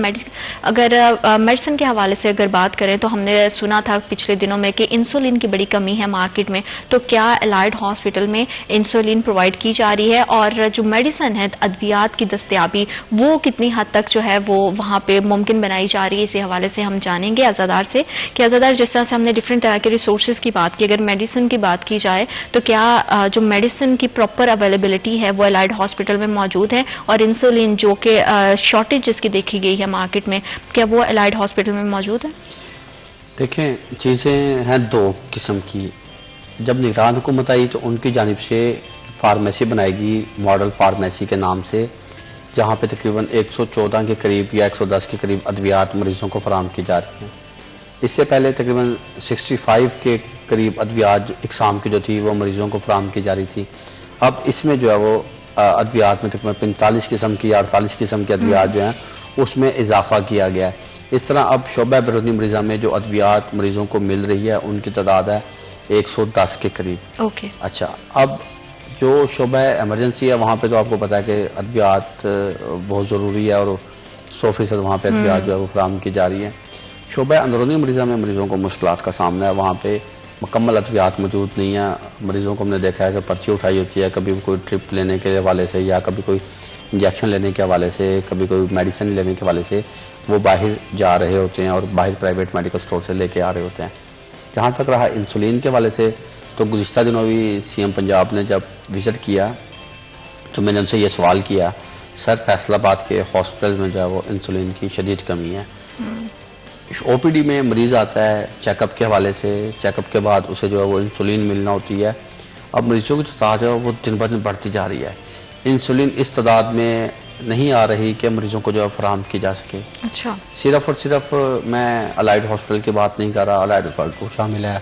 اگر میڈیسن کے حوالے سے اگر بات کریں تو ہم نے سنا تھا پچھلے دنوں میں کہ انسولین کی بڑی کمی ہے مارکیٹ میں، تو کیا الائڈ ہاسپٹل میں انسولین پرووائڈ کی جا رہی ہے، اور جو میڈیسن ہے ادویات کی دستیابی وہ کتنی حد تک جو ہے وہ وہاں پہ ممکن بنائی جا رہی ہے. اسی حوالے سے ہم جانیں گے عزادار سے کہ عزادار جس طرح سے ہم نے ڈفرینٹ طرح کے ریسورسز کی بات کی، اگر میڈیسن کی بات کی جائے تو کیا جو میڈیسن کی پراپر اویلیبلٹی ہے وہ الائڈ ہاسپٹل میں موجود ہے، اور انسولین جو کہ شارٹیج جس کی دیکھی گئی ہے مارکیٹ میں، کیا وہ الائڈ ہاسپٹل میں موجود ہے؟ دیکھیں چیزیں ہیں 2 قسم کی. جب نگران حکومت آئی تو ان کی جانب سے فارمیسی بنائی گئی ماڈل فارمیسی کے نام سے، جہاں پہ تقریباً 114 کے قریب یا 110 کے قریب ادویات مریضوں کو فراہم کی جا رہی ہیں. اس سے پہلے تقریباً 65 کے قریب ادویات اقسام کی جو تھی وہ مریضوں کو فراہم کی جا رہی تھی. اب اس میں جو ہے وہ ادویات میں تقریباً 45 قسم کی 48 قسم کی ادویات جو ہیں اس میں اضافہ کیا گیا ہے. اس طرح اب شعبہ بیرونی مریضہ میں جو ادویات مریضوں کو مل رہی ہے ان کی تعداد ہے 110 کے قریب. اوکے. اچھا، اب جو شعبہ ایمرجنسی ہے وہاں پہ تو آپ کو پتا ہے کہ ادویات بہت ضروری ہے اور 100% وہاں پہ ادویات جو ہے وہ فراہم کی جا رہی ہے. شعبہ اندرونی مریضہ میں مریضوں کو مشکلات کا سامنا ہے، وہاں پہ مکمل ادویات موجود نہیں ہیں. مریضوں کو ہم نے دیکھا ہے کہ پرچی اٹھائی ہوتی ہے کبھی کوئی ٹرپ لینے کے حوالے سے یا کبھی کوئی انجیکشن لینے کے حوالے سے، کبھی کوئی میڈیسن لینے کے حوالے سے وہ باہر جا رہے ہوتے ہیں اور باہر پرائیویٹ میڈیکل سٹور سے لے کے آ رہے ہوتے ہیں. جہاں تک رہا انسولین کے حوالے سے تو گزشتہ دنوں بھی سی ایم پنجاب نے جب وزٹ کیا تو میں نے ان سے یہ سوال کیا، سر فیصل آباد کے ہاسپٹل میں جو ہے وہ انسولین کی شدید کمی ہے. او پی ڈی میں مریض آتا ہے چیک اپ کے حوالے سے، چیک اپ کے بعد اسے جو ہے وہ انسولین ملنا ہوتی ہے. اب مریضوں کی تعداد ہے وہ دن بدن بڑھتی جا رہی ہے. انسولین اس تعداد میں نہیں آ رہی کہ مریضوں کو جو ہے فراہم کی جا سکے. اچھا. صرف اور صرف میں الائڈ ہاسپٹل کی بات نہیں کر رہا، الائڈ ہاسپٹل شامل ہے،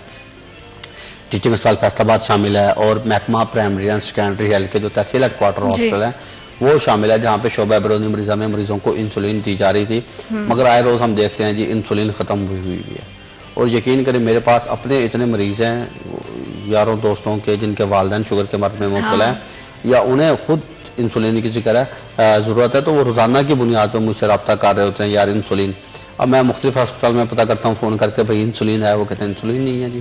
ٹیچنگ ہسپتال فیصل آباد شامل ہے اور محکمہ پرائمری اینڈ سیکنڈری ہیلتھ کے جو تحصیل ہیڈ کوارٹر ہاسپٹل ہے وہ شامل ہے، جہاں پہ شعبہ بیرونی مریضہ میں مریضوں کو انسولین دی جا رہی تھی. مگر آئے روز ہم دیکھتے ہیں جی انسولین ختم ہوئی ہے. اور یقین کریں میرے پاس اپنے اتنے مریض ہیں یاروں دوستوں کے جن کے والدین شوگر کے مرض میں مبتلا ہیں یا انہیں خود انسولین کی ذکر ہے ضرورت ہے تو وہ روزانہ کی بنیاد پر مجھ سے رابطہ کر رہے ہوتے ہیں یار انسولین. اب میں مختلف ہسپتال میں پتہ کرتا ہوں فون کر کے بھائی انسولین ہے، وہ کہتے ہیں انسولین نہیں ہے. جی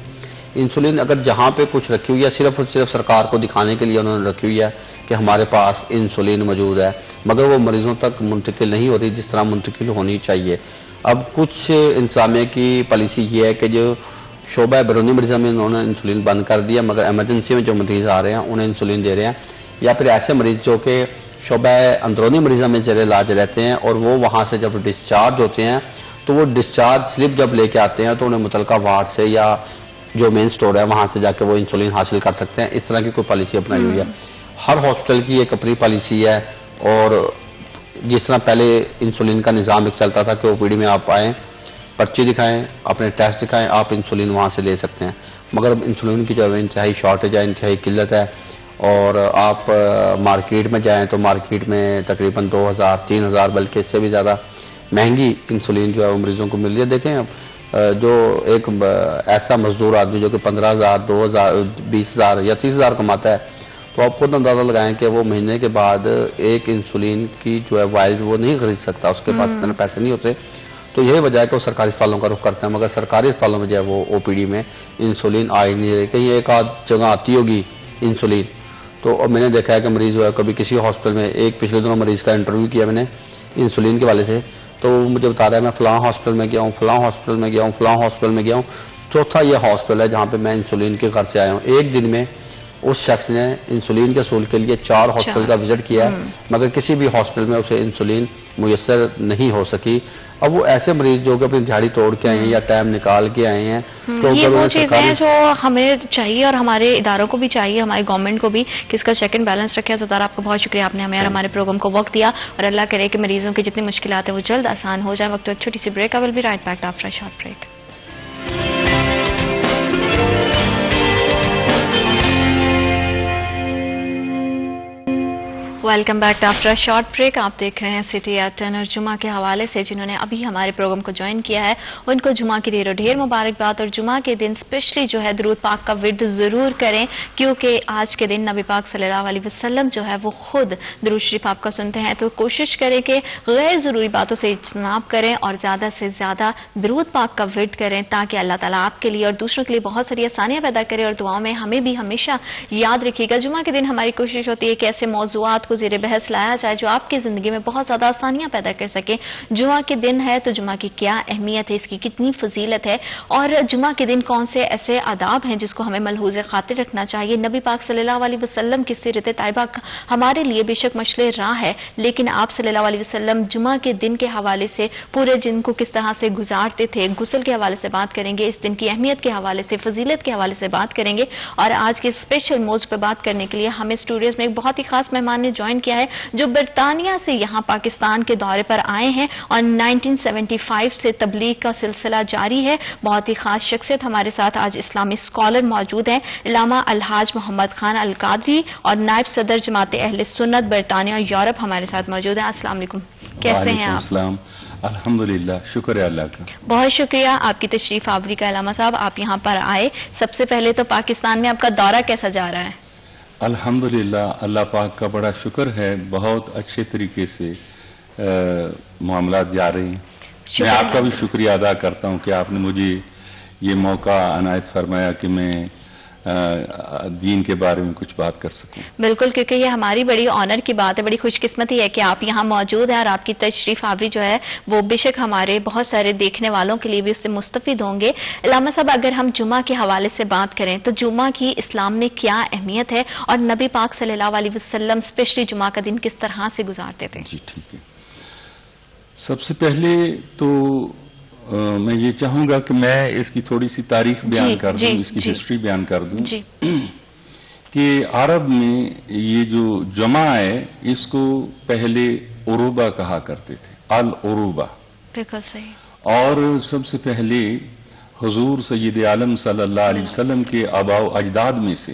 انسولین اگر جہاں پہ کچھ رکھی ہوئی ہے صرف اور صرف سرکار کو دکھانے کے لیے انہوں نے رکھی ہوئی ہے کہ ہمارے پاس انسولین موجود ہے، مگر وہ مریضوں تک منتقل نہیں ہو رہی جس طرح منتقل ہونی چاہیے. اب کچھ انتظامیہ کی پالیسی یہ ہے کہ جو شعبہ بیرونی مریضہ میں انہوں نے انسولین بند کر دیا مگر ایمرجنسی میں جو مریض آ رہے ہیں انہیں انسولین دے رہے ہیں، یا پھر ایسے مریض جو کہ شعبہ اندرونی مریضہ میں زیر علاج رہتے ہیں اور وہ وہاں سے جب ڈسچارج ہوتے ہیں تو وہ ڈسچارج سلپ جب لے کے آتے ہیں تو انہیں متعلقہ وارڈ سے یا جو مین سٹور ہے وہاں سے جا کے وہ انسولین حاصل کر سکتے ہیں. اس طرح کی کوئی پالیسی اپنائی ہوئی ہے. ہر ہاسپٹل کی ایک اپنی پالیسی ہے اور جس طرح پہلے انسولین کا نظام ایک چلتا تھا کہ او پی ڈی میں آپ آئیں، پرچی دکھائیں، اپنے ٹیسٹ دکھائیں، آپ انسولین وہاں سے لے سکتے ہیں. مگر اب انسولین کی جو انتہائی شارٹیج ہے، انتہائی قلت ہے اور آپ مارکیٹ میں جائیں تو مارکیٹ میں تقریباً 2000 3000 بلکہ اس سے بھی زیادہ مہنگی انسولین جو ہے وہ مریضوں کو مل رہی ہے. دیکھیں اب جو ایک ایسا مزدور آدمی جو کہ 15,000 2000 20,000 یا 30,000 کماتا ہے تو آپ خود اندازہ لگائیں کہ وہ مہینے کے بعد ایک انسولین کی جو ہے وائل وہ نہیں خرید سکتا، اس کے پاس اتنے پیسے نہیں ہوتے. تو یہی وجہ ہے کہ وہ سرکاری اسپتالوں کا رخ کرتے ہیں مگر سرکاری اسپتالوں میں جو ہے وہ او پی ڈی میں انسولین آ ہی نہیں رہی. کہیں ایک آدھ جگہ آتی ہوگی انسولین تو اب میں نے دیکھا ہے کہ مریض جو ہے کبھی کسی ہاسپٹل میں ایک پچھلے دنوں مریض کا انٹرویو کیا میں نے انسولین کے والے سے تو وہ مجھے بتا رہا ہے میں فلاں ہاسپٹل میں گیا ہوں، فلاں ہاسپٹل میں گیا ہوں، فلاں ہاسپٹل میں گیا ہوں. چوتھا یہ ہاسپٹل ہے جہاں پہ میں انسولین کے گھر سے آیا ہوں. ایک دن میں اس شخص نے انسولین کے حصول کے لیے 4 ہاسپٹل کا وزٹ کیا ہے مگر کسی بھی ہاسپٹل میں اسے انسولین میسر نہیں ہو سکی. اب وہ ایسے مریض جو کہ اپنی جھاڑی توڑ کے آئے ہیں یا ٹائم نکال کے آئے ہیں تو یہ وہ چیزیں ہیں جو ہمیں چاہیے اور ہمارے اداروں کو بھی چاہیے، ہماری گورنمنٹ کو بھی کہ اس کا چیک اینڈ بیلنس رکھے. ستارہ آپ کا بہت شکریہ، آپ نے ہمیں اور ہمارے پروگرام کو وقت دیا اور اللہ کرے کہ مریضوں کی جتنی مشکلات ہیں وہ جلد آسان ہو جائیں. وقت ایک چھوٹی سی break. I will be right back after a short break. Welcome back after short break. آپ دیکھ رہے ہیں سٹی ایٹ 10 اور جمعہ کے حوالے سے جنہوں نے ابھی ہمارے پروگرام کو جوائن کیا ہے ان کو جمعہ کی ڈھیر مبارکباد. اور جمعہ کے دن اسپیشلی جو ہے درود پاک کا ورد ضرور کریں کیونکہ آج کے دن نبی پاک صلی اللہ علیہ وسلم جو ہے وہ خود درود شریف آپ کا سنتے ہیں. تو کوشش کریں کہ غیر ضروری باتوں سے اجتناب کریں اور زیادہ سے زیادہ درود پاک کا ورد کریں تاکہ اللہ تعالیٰ آپ کے لیے اور دوسروں کے لیے بہت ساری آسانیاں پیدا کرے. اور دعاؤں میں ہمیں بھی ہمیشہ یاد رکھیے گا جمعہ کے دن ہماری کوشش ہوتی ہے کہ ایسے موضوعات کو زیر بحث لایا جائے جو آپ کی زندگی میں بہت زیادہ آسانیاں پیدا کر سکے. جمعہ کے دن ہے تو جمعہ کی کیا اہمیت ہے، اس کی کتنی فضیلت ہے اور جمعہ کے دن کون سے ایسے آداب ہیں جس کو ہمیں ملحوظ خاطر رکھنا چاہیے. نبی پاک صلی اللہ علیہ وسلم کی سیرت طیبہ ہمارے لیے بے شک مشعل راہ ہے لیکن آپ صلی اللہ علیہ وسلم جمعہ کے دن کے حوالے سے پورے دن کو کس طرح سے گزارتے تھے، غسل کے حوالے سے بات کریں گے، اس دن کی اہمیت کے حوالے سے، فضیلت کے حوالے سے بات کریں گے. اور آج کے اسپیشل موضوع پہ بات کرنے کے لیے ہمیں اسٹوڈیوز میں ایک بہت ہی خاص مہمان نے جوائن جوائن کیا ہے، جو برطانیہ سے یہاں پاکستان کے دورے پر آئے ہیں اور 1975 سے تبلیغ کا سلسلہ جاری ہے. بہت ہی خاص شخصیت ہمارے ساتھ آج اسلامی اسکالر موجود ہیں، علامہ الحاج محمد خان القادری اور نائب صدر جماعت اہل سنت برطانیہ اور یورپ ہمارے ساتھ موجود ہیں. السلام علیکم، کیسے ہیں آپ؟ السلام، الحمدللہ، شکر ہے اللہ کا. بہت شکریہ آپ کی تشریف آوری کا. علامہ صاحب، آپ یہاں پر آئے، سب سے پہلے تو پاکستان میں آپ کا دورہ کیسا جا رہا ہے؟ الحمدللہ، اللہ پاک کا بڑا شکر ہے، بہت اچھے طریقے سے معاملات جا رہے ہیں. میں آپ کا بھی شکریہ ادا کرتا ہوں کہ آپ نے مجھے یہ موقع عنایت فرمایا کہ میں دین کے بارے میں کچھ بات کر سکوں. بالکل، کیونکہ یہ ہماری بڑی آنر کی بات ہے، بڑی خوش قسمتی ہے کہ آپ یہاں موجود ہیں اور آپ کی تشریف آوری جو ہے وہ بے شک ہمارے بہت سارے دیکھنے والوں کے لیے بھی اس سے مستفید ہوں گے. علامہ صاحب، اگر ہم جمعہ کے حوالے سے بات کریں تو جمعہ کی اسلام میں کیا اہمیت ہے اور نبی پاک صلی اللہ علیہ وسلم اسپیشلی جمعہ کا دن کس طرح سے گزارتے تھے؟ جی ٹھیک ہے. سب سے پہلے تو میں یہ چاہوں گا کہ میں اس کی تھوڑی سی تاریخ بیان کر دوں، اس کی ہسٹری بیان کر دوں کہ عرب میں یہ جو جمعہ ہے اس کو پہلے عروبہ کہا کرتے تھے، العروبہ. بالکل صحیح. اور سب سے پہلے حضور سید عالم صلی اللہ علیہ وسلم کے آباء و اجداد میں سے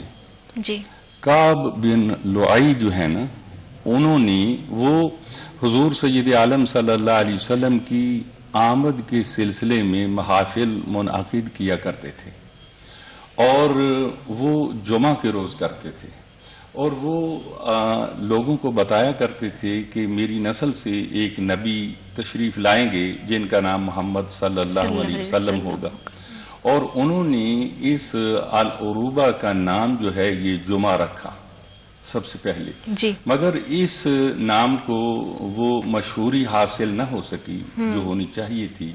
کعب بن لعی جو ہے نا، انہوں نے وہ حضور سید عالم صلی اللہ علیہ وسلم کی آمد کے سلسلے میں محافل منعقد کیا کرتے تھے اور وہ جمعہ کے روز کرتے تھے اور وہ لوگوں کو بتایا کرتے تھے کہ میری نسل سے ایک نبی تشریف لائیں گے جن کا نام محمد صلی اللہ علیہ وسلم ہوگا. اور انہوں نے اس العروبہ کا نام جو ہے یہ جمعہ رکھا سب سے پہلے. مگر اس نام کو وہ مشہوری حاصل نہ ہو سکی جو ہونی چاہیے تھی.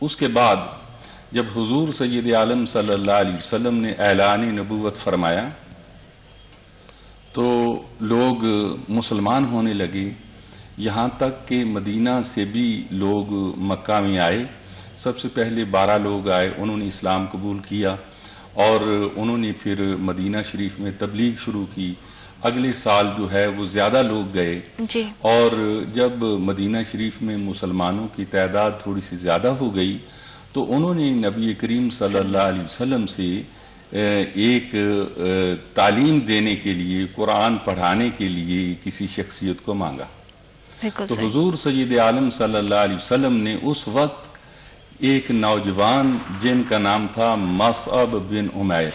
اس کے بعد جب حضور سید عالم صلی اللہ علیہ وسلم نے اعلان نبوت فرمایا تو لوگ مسلمان ہونے لگے، یہاں تک کہ مدینہ سے بھی لوگ مکہ میں آئے. سب سے پہلے 12 لوگ آئے، انہوں نے اسلام قبول کیا اور انہوں نے پھر مدینہ شریف میں تبلیغ شروع کی. اگلے سال جو ہے وہ زیادہ لوگ گئے اور جب مدینہ شریف میں مسلمانوں کی تعداد تھوڑی سی زیادہ ہو گئی تو انہوں نے نبی کریم صلی اللہ علیہ وسلم سے ایک تعلیم دینے کے لیے، قرآن پڑھانے کے لیے کسی شخصیت کو مانگا. تو حضور سید عالم صلی اللہ علیہ وسلم نے اس وقت ایک نوجوان جن کا نام تھا مصعب بن عمیر.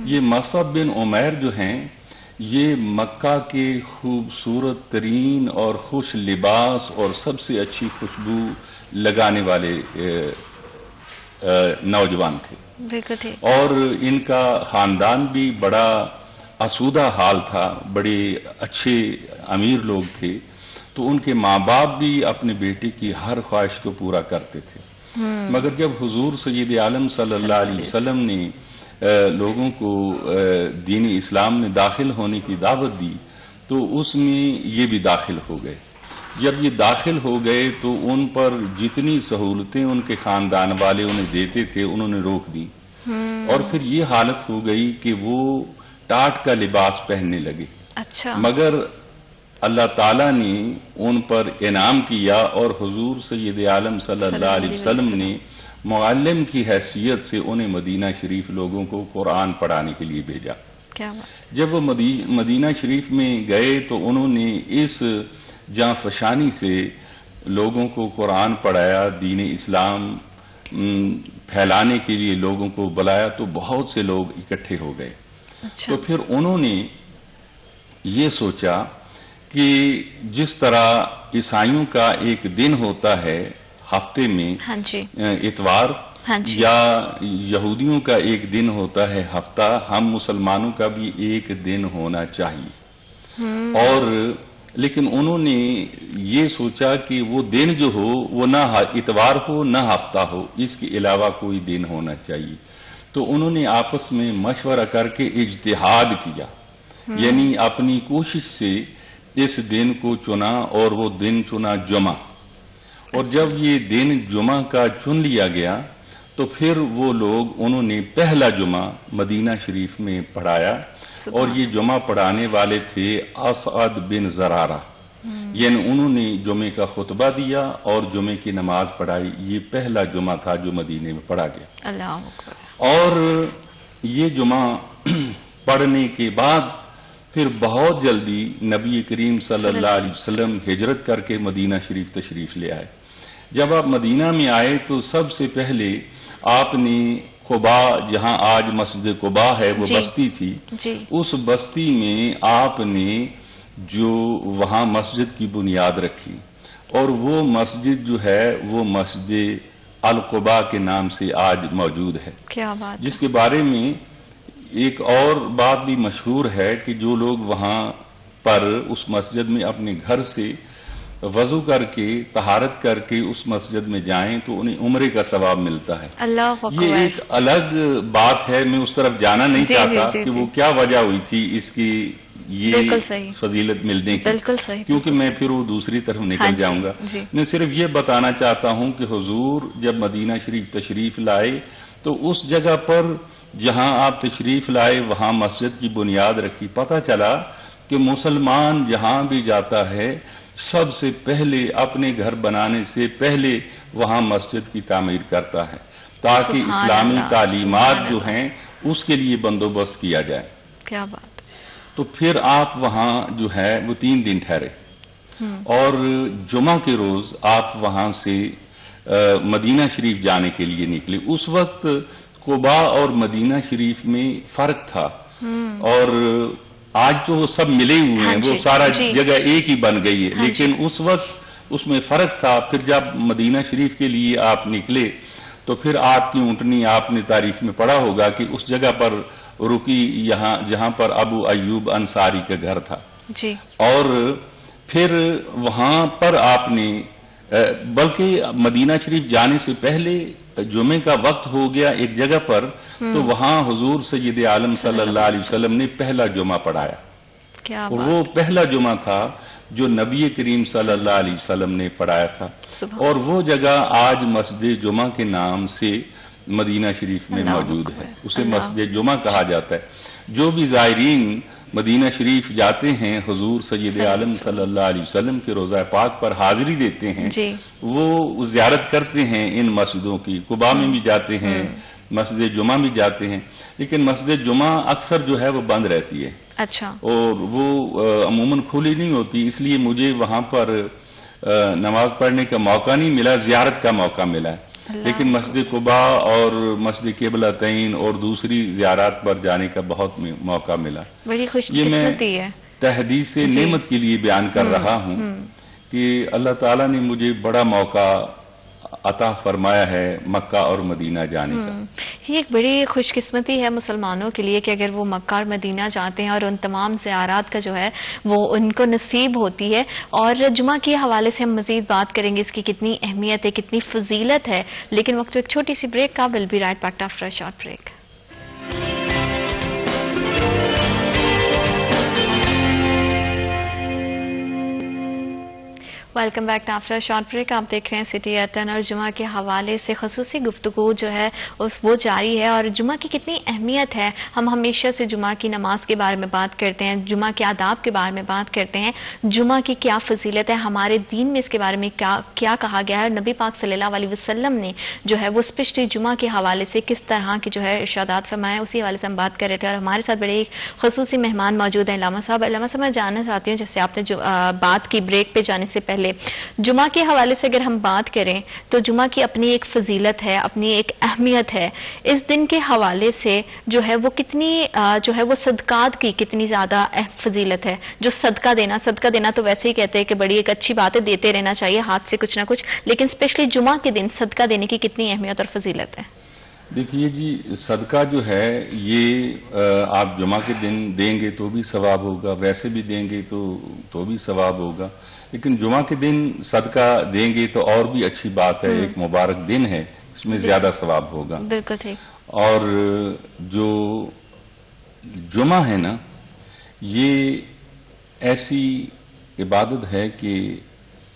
یہ مصعب بن عمیر جو ہیں یہ مکہ کے خوبصورت ترین اور خوش لباس اور سب سے اچھی خوشبو لگانے والے نوجوان تھے اور ان کا خاندان بھی بڑا آسودہ حال تھا، بڑے اچھے امیر لوگ تھے. تو ان کے ماں باپ بھی اپنے بیٹے کی ہر خواہش کو پورا کرتے تھے. مگر جب حضور سید عالم صلی اللہ علیہ وسلم نے لوگوں کو دین اسلام میں داخل ہونے کی دعوت دی تو اس میں یہ بھی داخل ہو گئے. جب یہ داخل ہو گئے تو ان پر جتنی سہولتیں ان کے خاندان والے انہیں دیتے تھے انہوں نے روک دی اور پھر یہ حالت ہو گئی کہ وہ ٹاٹ کا لباس پہننے لگے. مگر اللہ تعالیٰ نے ان پر انعام کیا اور حضور سید عالم صلی اللہ علیہ وسلم نے معلم کی حیثیت سے انہیں مدینہ شریف لوگوں کو قرآن پڑھانے کے لیے بھیجا. جب وہ مدینہ شریف میں گئے تو انہوں نے اس جاں فشانی سے لوگوں کو قرآن پڑھایا، دین اسلام پھیلانے کے لیے لوگوں کو بلایا تو بہت سے لوگ اکٹھے ہو گئے. تو پھر انہوں نے یہ سوچا کہ جس طرح عیسائیوں کا ایک دن ہوتا ہے ہفتے میں اتوار یا یہودیوں کا ایک دن ہوتا ہے ہفتہ، ہم مسلمانوں کا بھی ایک دن ہونا چاہیے. اور لیکن انہوں نے یہ سوچا کہ وہ دن جو ہو وہ نہ اتوار ہو نہ ہفتہ ہو، اس کے علاوہ کوئی دن ہونا چاہیے. تو انہوں نے آپس میں مشورہ کر کے اجتہاد کیا، یعنی اپنی کوشش سے اس دن کو چنا اور وہ دن چنا جمعہ. اور جب یہ دن جمعہ کا چن لیا گیا تو پھر وہ لوگ انہوں نے پہلا جمعہ مدینہ شریف میں پڑھایا اور یہ جمعہ پڑھانے والے تھے اسعد بن زرارہ، یعنی انہوں نے جمعے کا خطبہ دیا اور جمعے کی نماز پڑھائی. یہ پہلا جمعہ تھا جو مدینے میں پڑھا گیا. اللہ اکبر. اور یہ جمعہ پڑھنے کے بعد پھر بہت جلدی نبی کریم صلی اللہ علیہ وسلم ہجرت کر کے مدینہ شریف تشریف لے آئے. جب آپ مدینہ میں آئے تو سب سے پہلے آپ نے قباء، جہاں آج مسجد قباء ہے، وہ بستی تھی، اس بستی میں آپ نے جو وہاں مسجد کی بنیاد رکھی، اور وہ مسجد جو ہے وہ مسجد القباء کے نام سے آج موجود ہے. کیا بات. جس کے بارے میں ایک اور بات بھی مشہور ہے کہ جو لوگ وہاں پر اس مسجد میں اپنے گھر سے وضو کر کے طہارت کر کے اس مسجد میں جائیں تو انہیں عمرے کا ثواب ملتا ہے. اللہ اکبر. یہ ایک الگ بات ہے، میں اس طرف جانا نہیں چاہتا کہ وہ کیا وجہ ہوئی تھی اس کی یہ فضیلت ملنے کی، بالکل صحیح، کیونکہ میں پھر وہ دوسری طرف نکل جاؤں گا. میں صرف یہ بتانا چاہتا ہوں کہ حضور جب مدینہ شریف تشریف لائے تو اس جگہ پر جہاں آپ تشریف لائے وہاں مسجد کی بنیاد رکھی. پتہ چلا کہ مسلمان جہاں بھی جاتا ہے سب سے پہلے اپنے گھر بنانے سے پہلے وہاں مسجد کی تعمیر کرتا ہے تاکہ اسلامی تعلیمات جو ہیں اس کے لیے بندوبست کیا جائے. کیا بات. تو پھر آپ وہاں جو ہے وہ 3 دن ٹھہرے اور جمعہ کے روز آپ وہاں سے مدینہ شریف جانے کے لیے نکلے. اس وقت قباء اور مدینہ شریف میں فرق تھا، اور آج تو وہ سب ملے ہوئے ہیں، وہ سارا جگہ ایک ہی بن گئی ہے، لیکن اس وقت اس میں فرق تھا. پھر جب مدینہ شریف کے لیے آپ نکلے تو پھر آپ کی اونٹنی، آپ نے تاریخ میں پڑھا ہوگا کہ اس جگہ پر رکی جہاں پر ابو ایوب انصاری کا گھر تھا. اور پھر وہاں پر آپ نے بلکہ مدینہ شریف جانے سے پہلے جمعے کا وقت ہو گیا ایک جگہ پر، تو وہاں حضور سید عالم صلی اللہ علیہ وسلم نے پہلا جمعہ پڑھایا. اور وہ پہلا جمعہ تھا جو نبی کریم صلی اللہ علیہ وسلم نے پڑھایا تھا. اور وہ جگہ آج مسجد جمعہ کے نام سے مدینہ شریف میں موجود ہے، اسے مسجد جمعہ کہا جاتا ہے. جو بھی زائرین مدینہ شریف جاتے ہیں حضور سید عالم صلی اللہ علیہ وسلم کے روضہ پاک پر حاضری دیتے ہیں، وہ زیارت کرتے ہیں ان مسجدوں کی. قباء میں بھی جاتے ہیں، مسجد جمعہ بھی جاتے ہیں، لیکن مسجد جمعہ اکثر جو ہے وہ بند رہتی ہے. اچھا. اور وہ عموماً کھلی نہیں ہوتی، اس لیے مجھے وہاں پر نماز پڑھنے کا موقع نہیں ملا، زیارت کا موقع ملا. لیکن مسجد قباء اور مسجد قبلتین اور دوسری زیارات پر جانے کا بہت موقع ملا. بڑی خوش قسمتی ہے. تحدیث نعمت کے لیے بیان کر رہا ہوں کہ اللہ تعالیٰ نے مجھے بڑا موقع عطا فرمایا ہے مکہ اور مدینہ جانے کا. یہ ایک بڑی خوش قسمتی ہے مسلمانوں کے لیے کہ اگر وہ مکہ اور مدینہ جاتے ہیں اور ان تمام زیارات کا جو ہے وہ ان کو نصیب ہوتی ہے. اور جمعہ کے حوالے سے ہم مزید بات کریں گے، اس کی کتنی اہمیت ہے، کتنی فضیلت ہے، لیکن وقت ایک چھوٹی سی بریک کا. Will be right back after a short break. Welcome back after short break. آپ دیکھ رہے ہیں سٹی ایٹ 10 اور جمعہ کے حوالے سے خصوصی گفتگو جو ہے وہ جاری ہے. اور جمعہ کی کتنی اہمیت ہے، ہم ہمیشہ سے جمعہ کی نماز کے بارے میں بات کرتے ہیں، جمعہ کے آداب کے بارے میں بات کرتے ہیں، جمعہ کی کیا فضیلت ہے، ہمارے دین میں اس کے بارے میں کیا کہا گیا ہے. نبی پاک صلی اللہ علیہ وسلم نے جو ہے وہ اسپیشلی جمعہ کے حوالے سے کس طرح کی جو ہے ارشادات فرمائے، اسی حوالے سے ہم بات کر رہے تھے. اور ہمارے ساتھ بڑے خصوصی مہمان موجود ہیں. علامہ صاحب میں جاننا چاہتی ہوں، جیسے آپ نے جو بات کی بریک پہ جانے سے پہلے، جمعہ کے حوالے سے اگر ہم بات کریں تو جمعہ کی اپنی ایک فضیلت ہے، اپنی ایک اہمیت ہے. اس دن کے حوالے سے جو ہے وہ کتنی جو ہے وہ صدقات کی کتنی زیادہ فضیلت ہے. جو صدقہ دینا تو ویسے ہی کہتے ہیں کہ بڑی ایک اچھی بات ہے، دیتے رہنا چاہیے ہاتھ سے کچھ نہ کچھ، لیکن اسپیشلی جمعہ کے دن صدقہ دینے کی کتنی اہمیت اور فضیلت ہے. دیکھیے جی، صدقہ جو ہے یہ آپ جمعہ کے دن دیں گے تو بھی ثواب ہوگا، ویسے بھی دیں گے تو بھی ثواب ہوگا، لیکن جمعہ کے دن صدقہ دیں گے تو اور بھی اچھی بات ہے، ایک مبارک دن ہے، اس میں زیادہ ثواب ہوگا. بالکل ٹھیک. اور جو جمعہ ہے نا، یہ ایسی عبادت ہے کہ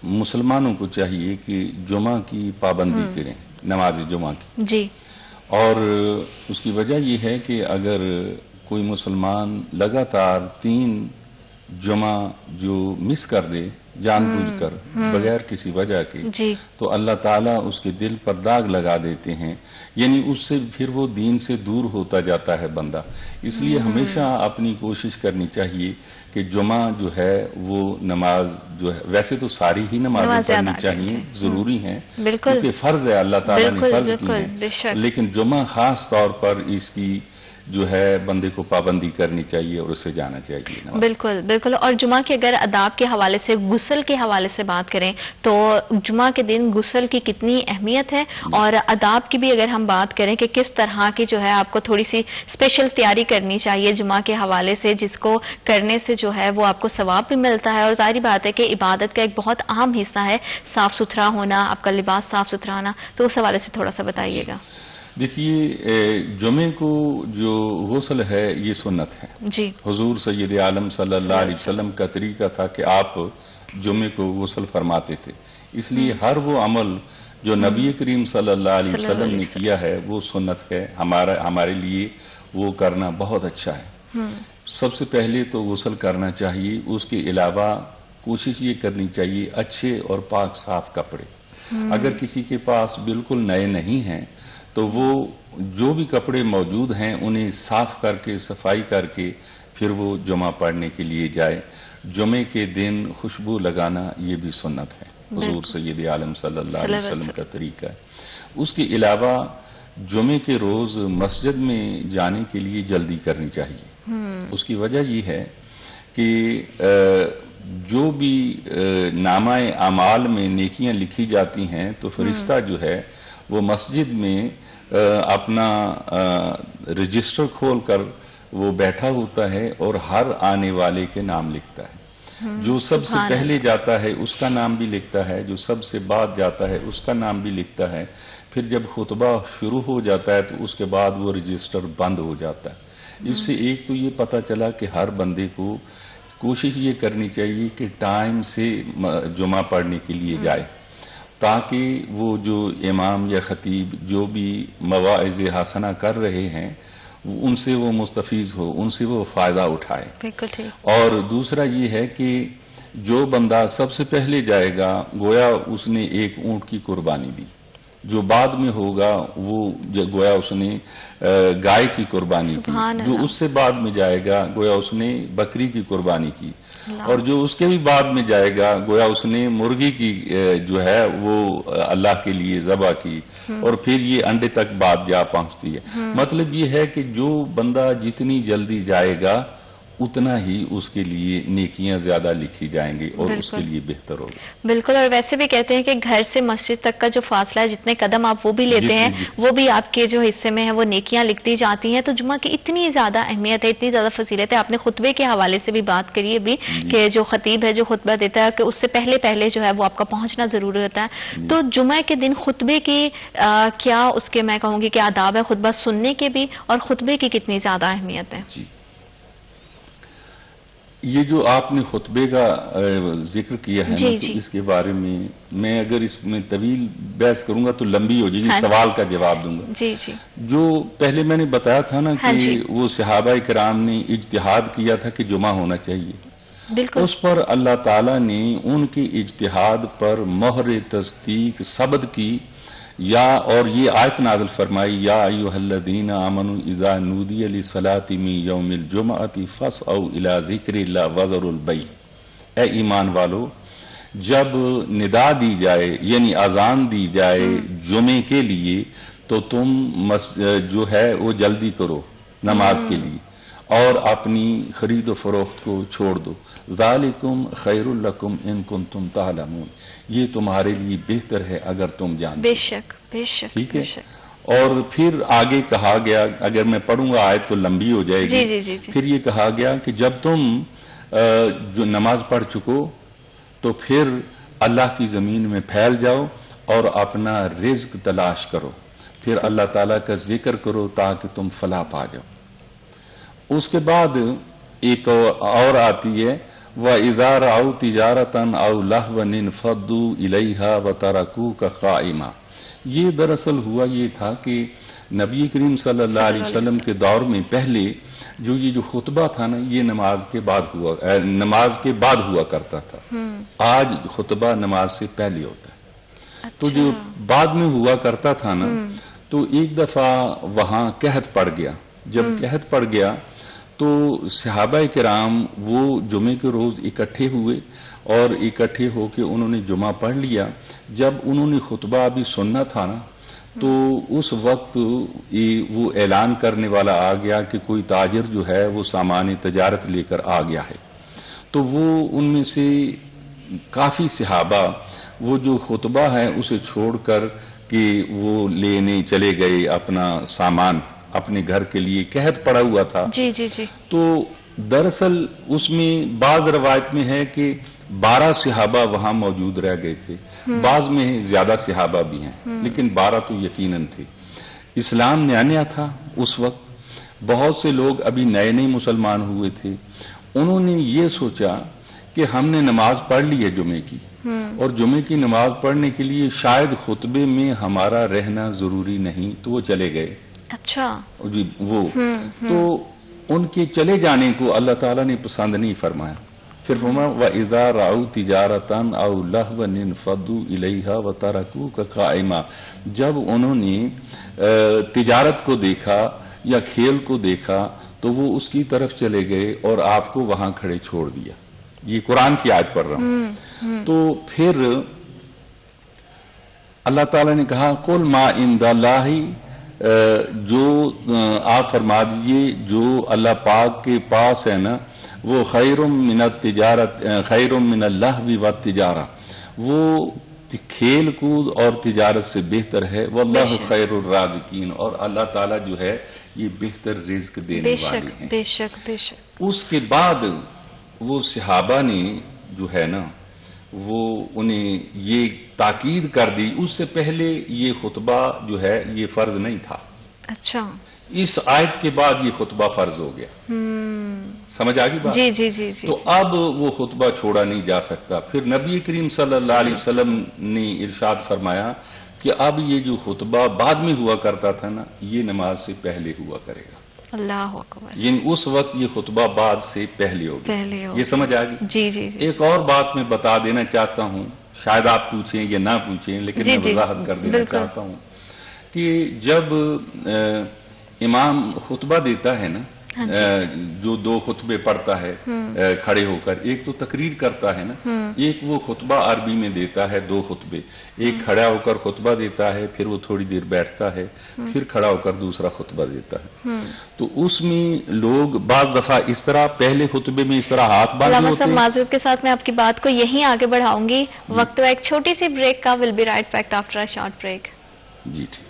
مسلمانوں کو چاہیے کہ جمعہ کی پابندی کریں، نماز جمعہ کی. جی. اور اس کی وجہ یہ ہے کہ اگر کوئی مسلمان لگاتار 3 جمعہ جو مس کر دے جان بوجھ کر بغیر کسی وجہ کے، جی، تو اللہ تعالیٰ اس کے دل پر داغ لگا دیتے ہیں، یعنی اس سے پھر وہ دین سے دور ہوتا جاتا ہے بندہ۔ اس لیے ہمیشہ اپنی کوشش کرنی چاہیے کہ جمعہ جو ہے وہ نماز جو ہے، ویسے تو ساری ہی نمازیں پڑھنی چاہیے، ضروری ہیں، کیونکہ فرض ہے، اللہ تعالیٰ نے فرض کی ہے، لیکن جمعہ خاص طور پر اس کی جو ہے بندے کو پابندی کرنی چاہیے اور اسے جانا چاہیے۔ بالکل بالکل۔ اور جمعہ کے اگر آداب کے حوالے سے، غسل کے حوالے سے بات کریں تو جمعہ کے دن غسل کی کتنی اہمیت ہے، اور آداب کی بھی اگر ہم بات کریں کہ کس طرح کی جو ہے آپ کو تھوڑی سی اسپیشل تیاری کرنی چاہیے جمعہ کے حوالے سے، جس کو کرنے سے جو ہے وہ آپ کو ثواب بھی ملتا ہے، اور ظاہری بات ہے کہ عبادت کا ایک بہت اہم حصہ ہے صاف ستھرا ہونا، آپ کا لباس صاف ستھرا ہونا، تو اس حوالے سے تھوڑا سا بتائیے گا۔ دیکھیے، جمعے کو جو غسل ہے یہ سنت ہے جی، حضور سید عالم صلی اللہ علیہ وسلم کا طریقہ تھا کہ آپ جمعے کو غسل فرماتے تھے، اس لیے ہر وہ عمل جو نبی کریم صلی اللہ علیہ وسلم نے کیا ہے وہ سنت ہے، ہمارے لیے وہ کرنا بہت اچھا ہے۔ سب سے پہلے تو غسل کرنا چاہیے، اس کے علاوہ کوشش یہ کرنی چاہیے اچھے اور پاک صاف کپڑے، اگر کسی کے پاس بالکل نئے نہیں ہیں تو وہ جو بھی کپڑے موجود ہیں انہیں صاف کر کے، صفائی کر کے پھر وہ جمعہ پڑھنے کے لیے جائے۔ جمعے کے دن خوشبو لگانا یہ بھی سنت ہے، حضور سید عالم صلی اللہ علیہ وسلم کا طریقہ ہے۔ اس کے علاوہ جمعے کے روز مسجد میں جانے کے لیے جلدی کرنی چاہیے۔ اس کی وجہ یہ ہے کہ جو بھی نامہ اعمال میں نیکیاں لکھی جاتی ہیں تو فرشتہ جو ہے وہ مسجد میں اپنا رجسٹر کھول کر وہ بیٹھا ہوتا ہے اور ہر آنے والے کے نام لکھتا ہے۔ جو سب سے پہلے جاتا ہے اس کا نام بھی لکھتا ہے، جو سب سے بعد جاتا ہے اس کا نام بھی لکھتا ہے، پھر جب خطبہ شروع ہو جاتا ہے تو اس کے بعد وہ رجسٹر بند ہو جاتا ہے۔ اس سے ایک تو یہ پتہ چلا کہ ہر بندے کو کوشش یہ کرنی چاہیے کہ ٹائم سے جمعہ پڑھنے کے لیے جائے، تاکہ وہ جو امام یا خطیب جو بھی مواعظ حسنہ کر رہے ہیں ان سے وہ مستفیض ہو، ان سے وہ فائدہ اٹھائے۔ اور دوسرا یہ ہے کہ جو بندہ سب سے پہلے جائے گا گویا اس نے ایک اونٹ کی قربانی دی، جو بعد میں ہوگا وہ گویا اس نے گائے کی قربانی کی، جو اس سے بعد میں جائے گا گویا اس نے بکری کی قربانی کی، اور جو اس کے بھی بعد میں جائے گا گویا اس نے مرغی کی جو ہے وہ اللہ کے لیے ذبح کی، اور پھر یہ انڈے تک بات جا پہنچتی ہے۔ مطلب یہ ہے کہ جو بندہ جتنی جلدی جائے گا اتنا ہی اس کے لیے نیکیاں زیادہ لکھی جائیں گی اور اس کے لیے بہتر ہوگا۔ بالکل، اور ویسے بھی کہتے ہیں کہ گھر سے مسجد تک کا جو فاصلہ ہے، جتنے قدم آپ وہ بھی لیتے ہیں وہ بھی آپ کے جو حصے میں ہے وہ نیکیاں لکھتی جاتی ہیں۔ تو جمعہ کی اتنی زیادہ اہمیت ہے، اتنی زیادہ فضیلت ہے۔ آپ نے خطبے کے حوالے سے بھی بات کری ابھی کہ جو خطیب ہے جو خطبہ دیتا ہے کہ اس سے پہلے جو ہے وہ آپ کا پہنچنا ضروری ہوتا ہے۔ تو جمعہ کے دن خطبے کی کیا اس کے میں کہوں گی کہ آداب ہے، خطبہ سننے کے بھی، اور خطبے کی کتنی زیادہ اہمیت ہے؟ یہ جو آپ نے خطبے کا ذکر کیا ہے نا، تو اس کے بارے میں اگر اس میں طویل بحث کروں گا تو لمبی ہو جائے گی، سوال کا جواب دوں گا۔ جو پہلے میں نے بتایا تھا نا کہ وہ صحابہ کرام نے اجتہاد کیا تھا کہ جمعہ ہونا چاہیے، اس پر اللہ تعالیٰ نے ان کے اجتہاد پر مہر تصدیق ثبت کی، اور یہ آیت نازل فرمائی، یا ایھا الذین آمنوا اذا نودی للصلاۃ من یوم الجمعۃ فاسعوا الی ذکر اللہ وذروا البیع۔ اے ایمان والو، جب ندا دی جائے یعنی اذان دی جائے جمعے کے لیے تو تم جو ہے وہ جلدی کرو نماز کے لیے اور اپنی خرید و فروخت کو چھوڑ دو۔ ذالکم خیر لکم ان کنتم تعلمون، یہ تمہارے لیے بہتر ہے اگر تم جانتے۔ بے شک بے شک، ٹھیک ہے۔ اور پھر آگے کہا گیا، اگر میں پڑھوں گا آیت تو لمبی ہو جائے گی، پھر یہ کہا گیا کہ جب تم جو نماز پڑھ چکو تو پھر اللہ کی زمین میں پھیل جاؤ اور اپنا رزق تلاش کرو، پھر اللہ تعالیٰ کا ذکر کرو تاکہ تم فلاح پا جاؤ۔ اس کے بعد ایک اور آتی ہے، وَإِذَا رَأَوْا تِجَارَةً أَوْ لَهْوًا انفضوا إِلَيْهَا وَتَرَكُوكَ قَائِمًا۔ یہ دراصل ہوا یہ تھا کہ نبی کریم صلی اللہ علیہ وسلم کے دور میں پہلے یہ جو خطبہ تھا نا، یہ نماز کے بعد ہوا کرتا تھا. آج خطبہ نماز سے پہلے ہوتا ہے. تو جو بعد میں ہوا کرتا تھا نا، تو ایک دفعہ وہاں قحط پڑ گیا. جب قحط پڑ گیا تو صحابہ کرام وہ جمعے کے روز اکٹھے ہوئے اور اکٹھے ہو کے انہوں نے جمعہ پڑھ لیا. جب انہوں نے خطبہ ابھی سننا تھا نا، تو اس وقت وہ اعلان کرنے والا آ گیا کہ کوئی تاجر جو ہے وہ سامان تجارت لے کر آ گیا ہے. تو وہ ان میں سے کافی صحابہ وہ جو خطبہ ہے اسے چھوڑ کر کہ وہ لینے چلے گئے اپنا سامان اپنے گھر کے لیے. قحط پڑا ہوا تھا. جی جی جی. تو دراصل اس میں بعض روایت میں ہے کہ 12 صحابہ وہاں موجود رہ گئے تھے. بعض میں زیادہ صحابہ بھی ہیں، لیکن 12 تو یقیناً تھے. اسلام نیا نیا تھا اس وقت. بہت سے لوگ ابھی نئے نئے مسلمان ہوئے تھے. انہوں نے یہ سوچا کہ ہم نے نماز پڑھ لی ہے جمعے کی، اور جمعے کی نماز پڑھنے کے لیے شاید خطبے میں ہمارا رہنا ضروری نہیں، تو وہ چلے گئے. اچھا. وہ تو ان کے چلے جانے کو اللہ تعالیٰ نے پسند نہیں فرمایا. پھر فرمایا وَإِذَا رَأَوْا تِجَارَةً أَوْ لَهْوًا انفضوا إِلَيْهَا وَتَرَكُوكَ قَائِمًا. جب انہوں نے تجارت کو دیکھا یا کھیل کو دیکھا تو وہ اس کی طرف چلے گئے اور آپ کو وہاں کھڑے چھوڑ دیا. یہ قرآن کی آیت پڑھ رہا ہوں. تو پھر اللہ تعالیٰ نے کہا قُلْ مَا عِندَ اللَّهِ، جو آپ فرما دیجئے جو اللہ پاک کے پاس ہے نا، وہ خیر من التجارت خیر من اللہو والتجارہ، وہ کھیل کود اور تجارت سے بہتر ہے. واللہ خیر الرازقین، اور اللہ تعالیٰ جو ہے یہ بہتر رزق دینے والے ہیں. بے شک بے شک. اس کے بعد وہ صحابہ نے جو ہے نا وہ انہیں یہ تاکید کر دی. اس سے پہلے یہ خطبہ جو ہے یہ فرض نہیں تھا. اچھا. اس آیت کے بعد یہ خطبہ فرض ہو گیا. سمجھ آ گئی بات؟ جی جی جی. تو اب وہ خطبہ چھوڑا نہیں جا سکتا. پھر نبی کریم صلی اللہ علیہ وسلم نے ارشاد فرمایا کہ اب یہ جو خطبہ بعد میں ہوا کرتا تھا نا، یہ نماز سے پہلے ہوا کرے گا. اللہ اکبر. یعنی اس وقت یہ خطبہ بعد سے پہلے ہوگا. یہ سمجھ آ گئی؟ جی جی جی. ایک اور بات میں بتا دینا چاہتا ہوں، شاید آپ پوچھیں یا نہ پوچھیں، لیکن میں وضاحت کر دینا چاہتا ہوں کہ جب امام خطبہ دیتا ہے نا، جو 2 خطبے پڑھتا ہے کھڑے ہو کر، ایک تو تقریر کرتا ہے نا، ایک وہ خطبہ عربی میں دیتا ہے 2 خطبے. ایک کھڑا ہو کر خطبہ دیتا ہے، پھر وہ تھوڑی دیر بیٹھتا ہے، پھر کھڑا ہو کر دوسرا خطبہ دیتا ہے. تو اس میں لوگ بعض دفعہ اس طرح پہلے خطبے میں اس طرح ہاتھ باندھے ہوتے ہیں. معذرت کے ساتھ میں آپ کی بات کو یہیں آگے بڑھاؤں گی. وقت ایک چھوٹی سی بریک کا. Will be right back after a short break. جی ٹھیک.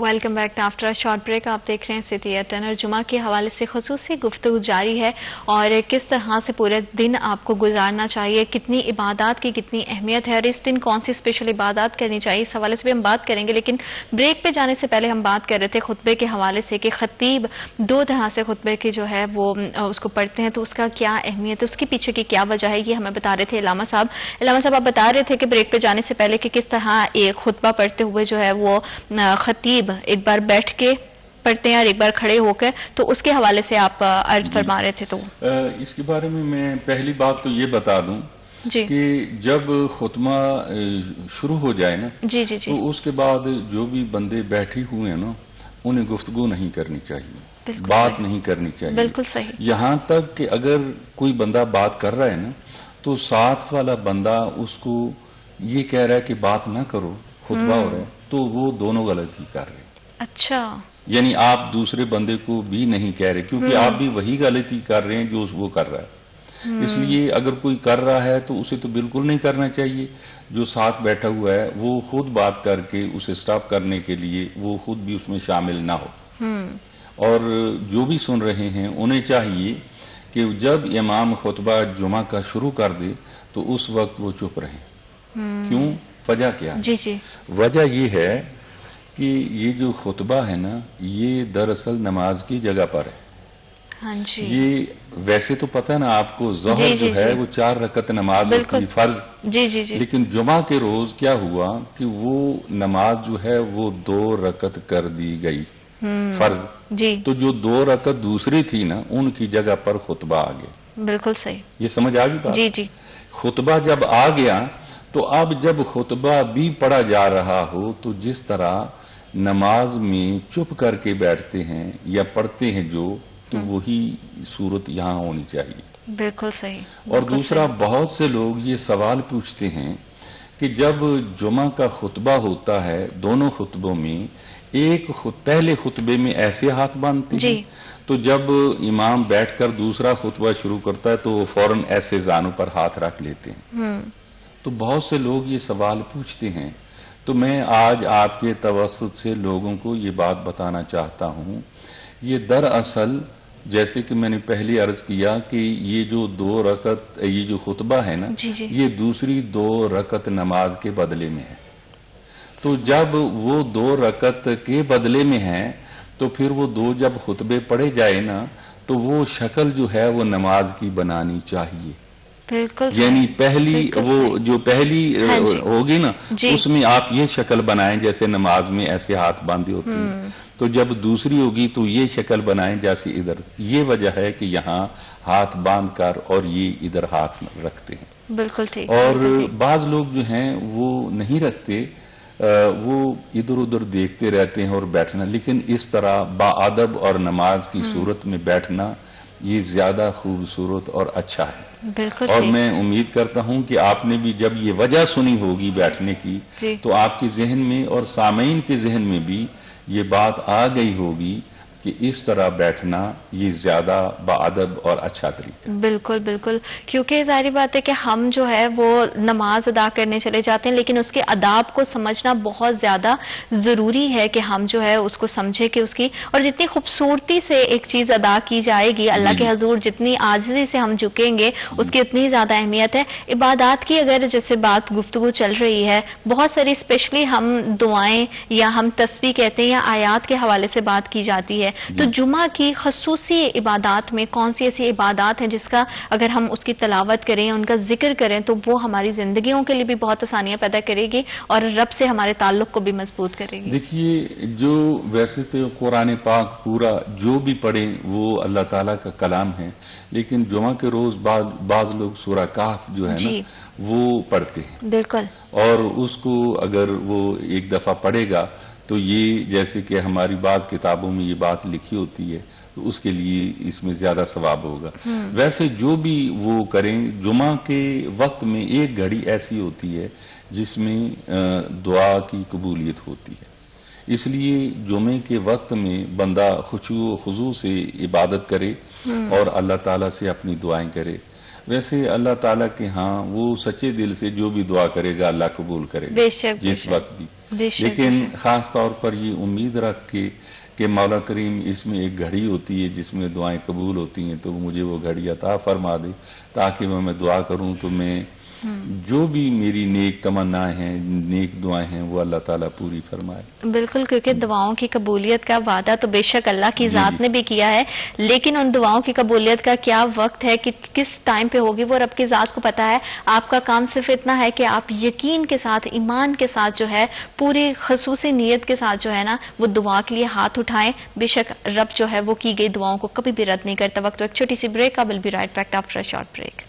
Welcome back after a short break. آپ دیکھ رہے ہیں سٹی ایٹ اور جمعہ کے حوالے سے خصوصی گفتگو جاری ہے، اور کس طرح سے پورے دن آپ کو گزارنا چاہیے، کتنی عبادات کی کتنی اہمیت ہے، اور اس دن کون سی اسپیشل عبادات کرنی چاہیے، اس حوالے سے بھی ہم بات کریں گے. لیکن بریک پہ جانے سے پہلے ہم بات کر رہے تھے خطبے کے حوالے سے کہ خطیب 2 طرح سے خطبے کی جو ہے وہ اس کو پڑھتے ہیں، تو اس کا کیا اہمیت ہے، اس کے پیچھے کی کیا وجہ ہے، یہ ہمیں بتا رہے تھے علامہ صاحب. آپ بتا رہے تھے کہ بریک پہ جانے سے پہلے کہ کس طرح ایک خطبہ پڑھتے ہوئے جو ہے وہ خطیب ایک بار بیٹھ کے پڑھتے ہیں اور ایک بار کھڑے ہو کر، تو اس کے حوالے سے آپ عرض فرما رہے تھے. تو اس کے بارے میں پہلی بات تو یہ بتا دوں کہ جب خطبہ شروع ہو جائے نا، جی جی جی، تو اس کے بعد جو بھی بندے بیٹھے ہوئے ہیں نا، انہیں گفتگو نہیں کرنی چاہیے، بات نہیں کرنی چاہیے. بالکل صحیح. یہاں تک کہ اگر کوئی بندہ بات کر رہا ہے نا، تو ساتھ والا بندہ اس کو یہ کہہ رہا ہے کہ بات نہ کرو، خطبہ ہو رہا ہے، تو وہ دونوں غلطی کر رہے ہیں. اچھا. یعنی آپ دوسرے بندے کو بھی نہیں کہہ رہے، کیونکہ آپ بھی وہی غلطی کر رہے ہیں جو وہ کر رہا ہے. اس لیے اگر کوئی کر رہا ہے تو اسے تو بالکل نہیں کرنا چاہیے. جو ساتھ بیٹھا ہوا ہے وہ خود بات کر کے اسے سٹاپ کرنے کے لیے وہ خود بھی اس میں شامل نہ ہو. اور جو بھی سن رہے ہیں انہیں چاہیے کہ جب امام خطبہ جمعہ کا شروع کر دے تو اس وقت وہ چپ رہیں. کیوں؟ وجہ کیا ہے؟ جی جی. وجہ یہ ہے کہ یہ جو خطبہ ہے نا، یہ دراصل نماز کی جگہ پر ہے. ہاں جی. یہ ویسے تو پتہ ہے نا آپ کو ظہر جو ہے وہ 4 رکعت نماز ہوتی فرض. جی جی جی. لیکن جمعہ کے روز کیا ہوا کہ وہ نماز جو ہے وہ 2 رکعت کر دی گئی فرض. جی. تو جو 2 رکعت دوسری تھی نا ان کی جگہ پر خطبہ آ گیا. بالکل صحیح. یہ سمجھ آ گئی بات؟ جی جی. خطبہ جب آ گیا تو اب جب خطبہ بھی پڑھا جا رہا ہو تو جس طرح نماز میں چپ کر کے بیٹھتے ہیں یا پڑھتے ہیں جو تو وہی صورت یہاں ہونی چاہیے. بالکل صحیح. اور دوسرا بہت سے لوگ یہ سوال پوچھتے ہیں کہ جب جمعہ کا خطبہ ہوتا ہے دونوں خطبوں میں پہلے خطبے میں ایسے ہاتھ باندھتے ہیں تو جب امام بیٹھ کر دوسرا خطبہ شروع کرتا ہے تو وہ فوراً ایسے زانوں پر ہاتھ رکھ لیتے ہیں. تو بہت سے لوگ یہ سوال پوچھتے ہیں تو میں آج آپ کے توسط سے لوگوں کو یہ بات بتانا چاہتا ہوں. یہ دراصل جیسے کہ میں نے پہلے عرض کیا کہ یہ جو 2 رکعت یہ جو خطبہ ہے نا یہ دوسری 2 رکعت نماز کے بدلے میں ہے. تو جب وہ 2 رکعت کے بدلے میں ہے تو پھر وہ 2 جب خطبے پڑھے جائے نا تو وہ شکل جو ہے وہ نماز کی بنانی چاہیے. یعنی پہلی ہوگی نا اس میں آپ یہ شکل بنائیں جیسے نماز میں ایسے ہاتھ باندھے ہوتے ہیں. تو جب دوسری ہوگی تو یہ شکل بنائیں جیسے ادھر. یہ وجہ ہے کہ یہاں ہاتھ باندھ کر اور یہ ادھر ہاتھ رکھتے ہیں. بالکل ٹھیک. اور بعض لوگ جو ہیں وہ نہیں رکھتے وہ ادھر ادھر دیکھتے رہتے ہیں اور بیٹھنا. لیکن اس طرح باادب اور نماز کی صورت میں بیٹھنا یہ زیادہ خوبصورت اور اچھا ہے. بالکل. اور میں امید کرتا ہوں کہ آپ نے بھی جب یہ وجہ سنی ہوگی بیٹھنے کی تو آپ کے ذہن میں اور سامعین کے ذہن میں بھی یہ بات آ گئی ہوگی کہ اس طرح بیٹھنا یہ زیادہ باادب اور اچھا طریقہ. بالکل بالکل. کیونکہ ظاہری بات ہے کہ ہم جو ہے وہ نماز ادا کرنے چلے جاتے ہیں لیکن اس کے آداب کو سمجھنا بہت زیادہ ضروری ہے کہ ہم جو ہے اس کو سمجھے کہ اس کی اور جتنی خوبصورتی سے ایک چیز ادا کی جائے گی اللہ کے حضور جتنی عاجزی سے ہم جھکیں گے اس کی اتنی زیادہ اہمیت ہے. عبادات کی اگر جیسے بات گفتگو چل رہی ہے بہت ساری اسپیشلی ہم دعائیں یا ہم تسبیح کہتے ہیں یا آیات کے حوالے سے بات کی جاتی ہے. تو جمعہ کی خصوصی عبادات میں کون سی ایسی عبادات ہیں جس کا اگر ہم اس کی تلاوت کریں ان کا ذکر کریں تو وہ ہماری زندگیوں کے لیے بھی بہت آسانیاں پیدا کرے گی اور رب سے ہمارے تعلق کو بھی مضبوط کرے گی. دیکھیے جو ویسے تو قرآن پاک پورا جو بھی پڑھیں وہ اللہ تعالیٰ کا کلام ہے لیکن جمعہ کے روز بعض لوگ سورہ کہف جو ہے نا وہ پڑھتے ہیں. بالکل. اور اس کو اگر وہ ایک دفعہ پڑھے گا تو یہ جیسے کہ ہماری بعض کتابوں میں یہ بات لکھی ہوتی ہے تو اس کے لیے اس میں زیادہ ثواب ہوگا. ویسے جو بھی وہ کریں جمعہ کے وقت میں ایک گھڑی ایسی ہوتی ہے جس میں دعا کی قبولیت ہوتی ہے. اس لیے جمعے کے وقت میں بندہ خشوع و خضوع سے عبادت کرے اور اللہ تعالیٰ سے اپنی دعائیں کرے. ویسے اللہ تعالیٰ کے ہاں وہ سچے دل سے جو بھی دعا کرے گا اللہ قبول کرے گا جس وقت بھی. لیکن خاص طور پر یہ امید رکھ کے کہ مولا کریم اس میں ایک گھڑی ہوتی ہے جس میں دعائیں قبول ہوتی ہیں تو مجھے وہ گھڑی عطا فرما دے تاکہ میں دعا کروں تو میں جو بھی میری نیک تمنائیں ہیں نیک دعائیں ہیں وہ اللہ تعالیٰ پوری فرمائے. بالکل. کیونکہ دعاؤں کی قبولیت کا وعدہ تو بے شک اللہ کی ذات نے بھی کیا ہے لیکن ان دعاؤں کی قبولیت کا کیا وقت ہے کہ کس ٹائم پہ ہوگی وہ رب کی ذات کو پتا ہے. آپ کا کام صرف اتنا ہے کہ آپ یقین کے ساتھ ایمان کے ساتھ جو ہے پوری خصوصی نیت کے ساتھ جو ہے نا وہ دعا کے لیے ہاتھ اٹھائیں. بے شک رب جو ہے وہ کی گئی دعاؤں کو کبھی بھی رد نہیں کرتا. وقت ایک چھوٹی سی break. Will be right back after a short break.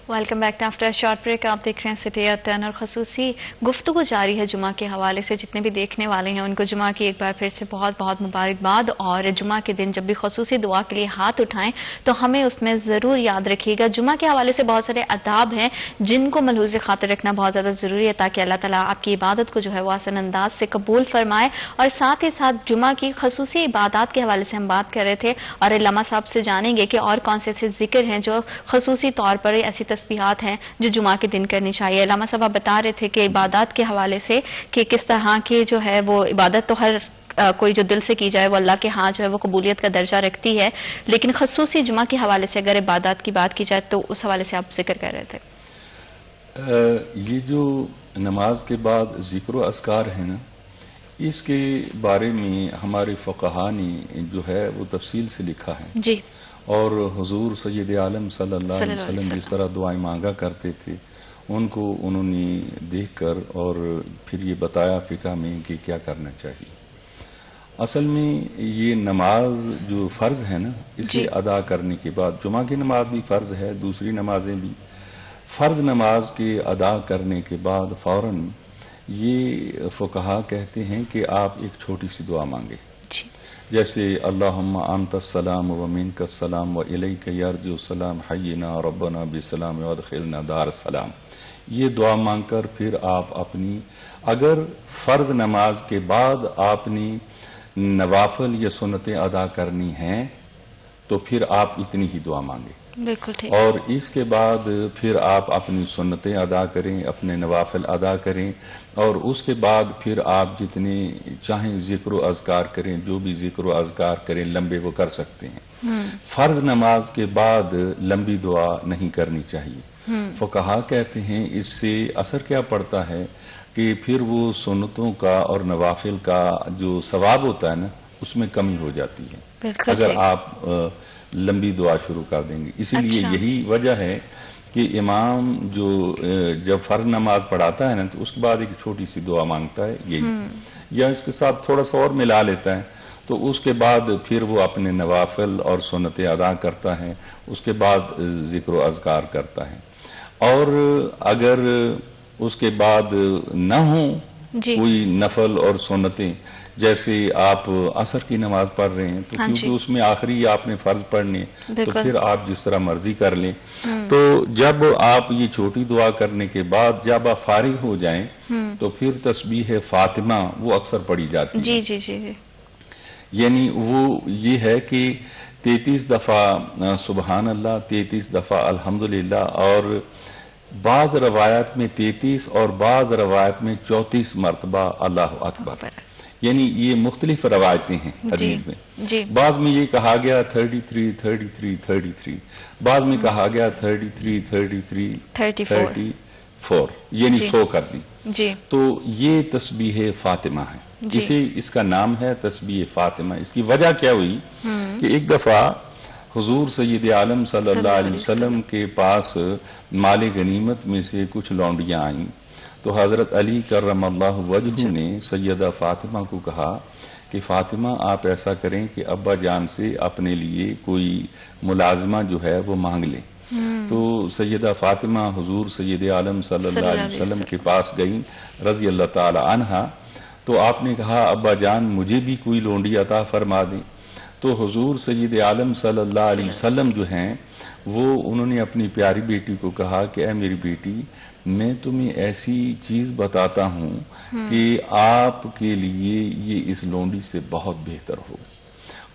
Welcome back after short break. آپ دیکھ رہے ہیں سٹی ایٹ 10 اور خصوصی گفتگو جاری ہے جمعہ کے حوالے سے. جتنے بھی دیکھنے والے ہیں ان کو جمعہ کی ایک بار پھر سے بہت بہت مبارکباد. اور جمعہ کے دن جب بھی خصوصی دعا کے لیے ہاتھ اٹھائیں تو ہمیں اس میں ضرور یاد رکھیے گا جمعہ کے حوالے سے بہت سارے آداب ہیں جن کو ملحوظ خاطر رکھنا بہت زیادہ ضروری ہے تاکہ اللہ تعالیٰ آپ کی عبادت کو جو ہے وہ آسان انداز سے قبول فرمائے. اور ساتھ ہی ساتھ جمعہ کی خصوصی عبادات کے حوالے سے ہم بات کر رہے تھے اور علامہ صاحب سے جانیں گے کہ اور کون سے ایسے ذکر ہیں جو خصوصی طور پر ایسی تسبیحات ہیں جو جمعہ کے دن کرنی چاہیے. علامہ صاحب آپ بتا رہے تھے کہ عبادات کے حوالے سے کہ کس طرح کے جو ہے وہ عبادت تو ہر کوئی جو دل سے کی جائے وہ اللہ کے ہاں جو ہے وہ قبولیت کا درجہ رکھتی ہے لیکن خصوصی جمعہ کے حوالے سے اگر عبادات کی بات کی جائے تو اس حوالے سے آپ ذکر کر رہے تھے. یہ جو نماز کے بعد ذکر و اذکار ہے نا، اس کے بارے میں ہمارے فقہا نے جو ہے وہ تفصیل سے لکھا ہے جی، اور حضور سید عالم صلی اللہ علیہ وسلم جس طرح دعائیں مانگا کرتے تھے ان کو انہوں نے دیکھ کر اور پھر یہ بتایا فقہ میں کہ کیا کرنا چاہیے۔ اصل میں یہ نماز جو فرض ہے نا، اسے ادا کرنے کے بعد، جمعہ کی نماز بھی فرض ہے، دوسری نمازیں بھی، فرض نماز کے ادا کرنے کے بعد فوراً یہ فقہا کہتے ہیں کہ آپ ایک چھوٹی سی دعا مانگے، جیسے اللہم انت السلام و منک السلام و الیک یرجع السلام حینا ربنا بسلام وادخلنا دار السلام۔ یہ دعا مانگ کر پھر آپ اپنی، اگر فرض نماز کے بعد آپ نے نوافل یا سنتیں ادا کرنی ہیں تو پھر آپ اتنی ہی دعا مانگیں، بالکل ٹھیک، اور اس کے بعد پھر آپ اپنی سنتیں ادا کریں، اپنے نوافل ادا کریں، اور اس کے بعد پھر آپ جتنے چاہیں ذکر و اذکار کریں، جو بھی ذکر و اذکار کریں لمبے وہ کر سکتے ہیں۔ فرض نماز کے بعد لمبی دعا نہیں کرنی چاہیے۔ فقہا کہتے ہیں اس سے اثر کیا پڑتا ہے کہ پھر وہ سنتوں کا اور نوافل کا جو ثواب ہوتا ہے نا اس میں کمی ہو جاتی ہے اگر آپ لمبی دعا شروع کر دیں گے۔ اسی لیے یہی وجہ ہے کہ امام جو جب فرض نماز پڑھاتا ہے نا تو اس کے بعد ایک چھوٹی سی دعا مانگتا ہے یہی، یا اس کے ساتھ تھوڑا سا اور ملا لیتا ہے، تو اس کے بعد پھر وہ اپنے نوافل اور سنتیں ادا کرتا ہے، اس کے بعد ذکر و اذکار کرتا ہے۔ اور اگر اس کے بعد نہ ہوں کوئی نفل اور سنتیں، جیسے آپ عصر کی نماز پڑھ رہے ہیں تو کیونکہ اس میں آخری آپ نے فرض پڑھنے تو پھر آپ جس طرح مرضی کر لیں، تو جب آپ یہ چھوٹی دعا کرنے کے بعد جب آپ فارغ ہو جائیں تو پھر تسبیح فاطمہ وہ اکثر پڑھی جاتی ہے۔ جی جی جی جی، یعنی وہ یہ ہے کہ 33 دفعہ سبحان اللہ، 33 دفعہ الحمدللہ، اور بعض روایت میں 33 اور بعض روایت میں 34 مرتبہ اللہ اکبر، یعنی یہ مختلف روایتیں ہیں حدیث میں۔ بعض میں یہ کہا گیا 33 33 33، بعض میں کہا گیا 33 33 34، یعنی 100 کر دی۔ تو یہ تسبیح فاطمہ ہے، اس کا نام ہے تسبیح فاطمہ۔ اس کی وجہ کیا ہوئی کہ ایک دفعہ حضور سید عالم صلی اللہ علیہ وسلم کے پاس مال غنیمت میں سے کچھ لونڈیاں آئیں، تو حضرت علی کرم اللہ وجہ نے سیدہ فاطمہ کو کہا کہ فاطمہ آپ ایسا کریں کہ ابا جان سے اپنے لیے کوئی ملازمہ جو ہے وہ مانگ لیں۔ تو سیدہ فاطمہ حضور سید عالم صلی اللہ علیہ وسلم کے پاس گئیں رضی اللہ تعالی عنہا، تو آپ نے کہا ابا جان مجھے بھی کوئی لونڈی عطا فرما دیں۔ تو حضور سید عالم صلی اللہ علیہ وسلم جو ہیں وہ انہوں نے اپنی پیاری بیٹی کو کہا کہ اے میری بیٹی، میں تمہیں ایسی چیز بتاتا ہوں کہ آپ کے لیے یہ اس لونڈی سے بہت بہتر ہو،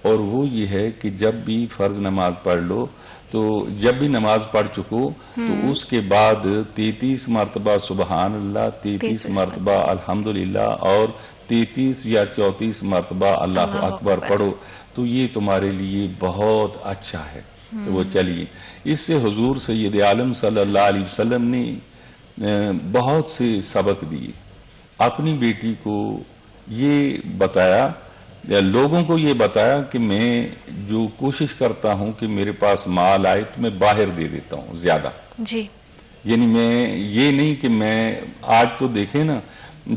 اور وہ یہ ہے کہ جب بھی فرض نماز پڑھ لو تو جب بھی نماز پڑھ چکو تو اس کے بعد 33 مرتبہ سبحان اللہ، 33 مرتبہ الحمدللہ اور 33 یا 34 مرتبہ اللہ اکبر پڑھو، تو یہ تمہارے لیے بہت اچھا ہے۔ تو وہ چلیے، اس سے حضور سید عالم صلی اللہ علیہ وسلم نے بہت سے سبق دیے، اپنی بیٹی کو یہ بتایا، لوگوں کو یہ بتایا کہ میں جو کوشش کرتا ہوں کہ میرے پاس مال آئے تو میں باہر دے دیتا ہوں زیادہ، یعنی میں یہ نہیں کہ میں آج تو دیکھیں نا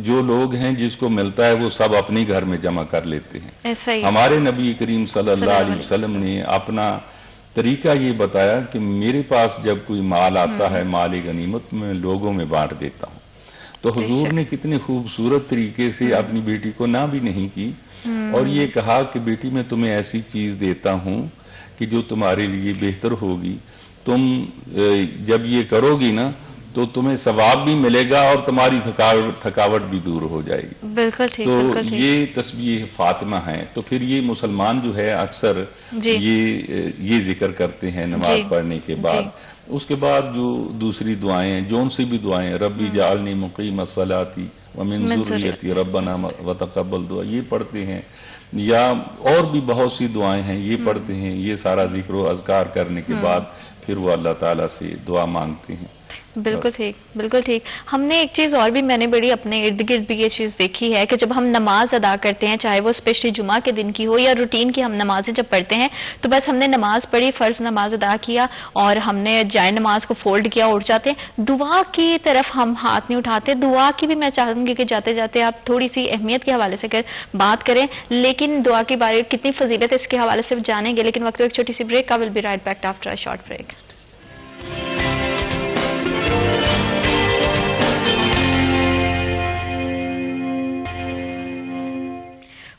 جو لوگ ہیں جس کو ملتا ہے وہ سب اپنے گھر میں جمع کر لیتے ہیں۔ ہمارے نبی کریم صلی اللہ علیہ وسلم نے اپنا طریقہ یہ بتایا کہ میرے پاس جب کوئی مال آتا ہے مال غنیمت میں لوگوں میں بانٹ دیتا ہوں۔ تو حضور نے کتنے خوبصورت طریقے سے اپنی بیٹی کو نہ بھی نہیں کی اور یہ کہا کہ بیٹی میں تمہیں ایسی چیز دیتا ہوں کہ جو تمہارے لیے بہتر ہوگی، تم جب یہ کرو گی نا تو تمہیں ثواب بھی ملے گا اور تمہاری تھکاوٹ بھی دور ہو جائے گی۔ بالکل ٹھیک، تو یہ تسبیح فاطمہ ہے۔ تو پھر یہ مسلمان جو ہے اکثر یہ ذکر کرتے ہیں نماز پڑھنے کے بعد۔ اس کے بعد جو دوسری دعائیں جون سی بھی دعائیں، ربی جعلنی مقیم الصلاۃ ومن ذریتی ربنا وتقبل دعا، یہ پڑھتے ہیں، یا اور بھی بہت سی دعائیں ہیں یہ پڑھتے ہیں۔ یہ سارا ذکر و اذکار کرنے کے بعد پھر وہ اللہ تعالیٰ سے دعا مانگتے ہیں. بالکل ٹھیک، بالکل ٹھیک. ہم نے ایک چیز اور بھی، میں نے بڑی اپنے ارد گرد بھی یہ چیز دیکھی ہے کہ جب ہم نماز ادا کرتے ہیں، چاہے وہ اسپیشلی جمعہ کے دن کی ہو یا روٹین کی ہم نمازیں جب پڑھتے ہیں، تو بس ہم نے نماز پڑھی، فرض نماز ادا کیا اور ہم نے جائے نماز کو فولڈ کیا، اٹھ جاتے ہیں. دعا کی طرف ہم ہاتھ نہیں اٹھاتے. دعا کی بھی میں چاہوں گی کہ جاتے جاتے آپ تھوڑی سی اہمیت کے حوالے سے بات کریں، لیکن دعا کے بارے کتنی فضیلت ہے اس کے حوالے سے جانیں گے. لیکن وقت ایک چھوٹی سی break. I will be right back after a short break.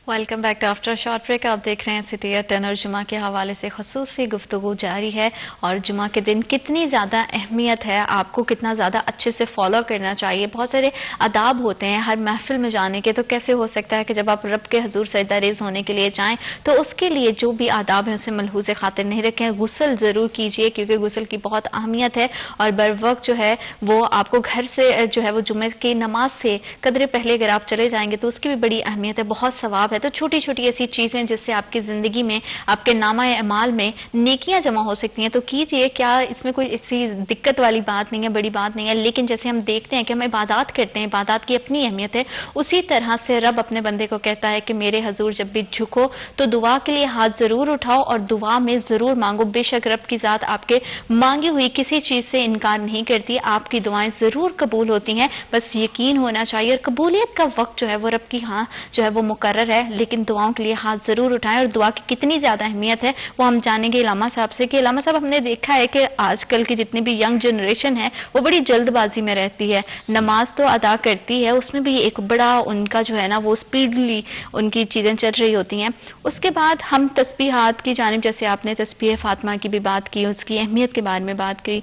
Welcome back to after short break. آپ دیکھ رہے ہیں سٹی ایٹ 10 اور جمعہ کے حوالے سے خصوصی گفتگو جاری ہے. اور جمعہ کے دن کتنی زیادہ اہمیت ہے، آپ کو کتنا زیادہ اچھے سے فالو کرنا چاہیے. بہت سارے آداب ہوتے ہیں ہر محفل میں جانے کے. تو کیسے ہو سکتا ہے کہ جب آپ رب کے حضور سجدہ ریز ہونے کے لیے جائیں تو اس کے لیے جو بھی آداب ہیں اسے ملحوظ خاطر نہیں رکھیں. غسل ضرور کیجئے کیونکہ غسل کی بہت اہمیت ہے. اور بر وقت جو ہے وہ آپ کو گھر سے جو ہے وہ جمعہ کی نماز سے قدرے پہلے اگر آپ چلے جائیں گے تو اس کی بھی بڑی اہمیت ہے، بہت ثواب ہے. تو چھوٹی چھوٹی ایسی چیزیں جس سے آپ کی زندگی میں، آپ کے نامہ اعمال میں نیکیاں جمع ہو سکتی ہیں تو کیجئے. کیا اس میں کوئی ایسی دقت والی بات نہیں ہے، بڑی بات نہیں ہے. لیکن جیسے ہم دیکھتے ہیں کہ ہم عبادات کرتے ہیں، عبادات کی اپنی اہمیت ہے، اسی طرح سے رب اپنے بندے کو کہتا ہے کہ میرے حضور جب بھی جھکو تو دعا کے لیے ہاتھ ضرور اٹھاؤ اور دعا میں ضرور مانگو. بے شک رب کی ذات آپ کے مانگی ہوئی کسی چیز سے انکار نہیں کرتی. آپ کی دعائیں ضرور قبول ہوتی ہیں، بس یقین ہونا چاہیے. اور قبولیت کا وقت جو ہے وہ رب کی ہاں جو ہے وہ مقرر ہے، لیکن دعاؤں کے لیے ہاتھ ضرور اٹھائیں. اور دعا کی کتنی زیادہ اہمیت ہے وہ ہم جانیں گے علامہ صاحب سے. کہ علامہ صاحب ہم نے دیکھا ہے کہ آج کل کی جتنی بھی ینگ جنریشن ہے وہ بڑی جلد بازی میں رہتی ہے. نماز تو ادا کرتی ہے، اس میں بھی ایک بڑا ان کا جو ہے نا وہ سپیڈلی ان کی چیزیں چل رہی ہوتی ہیں. اس کے بعد ہم تسبیحات کی جانب، جیسے آپ نے تسبیح فاطمہ کی بھی بات کی، اس کی اہمیت کے بارے میں بات کی.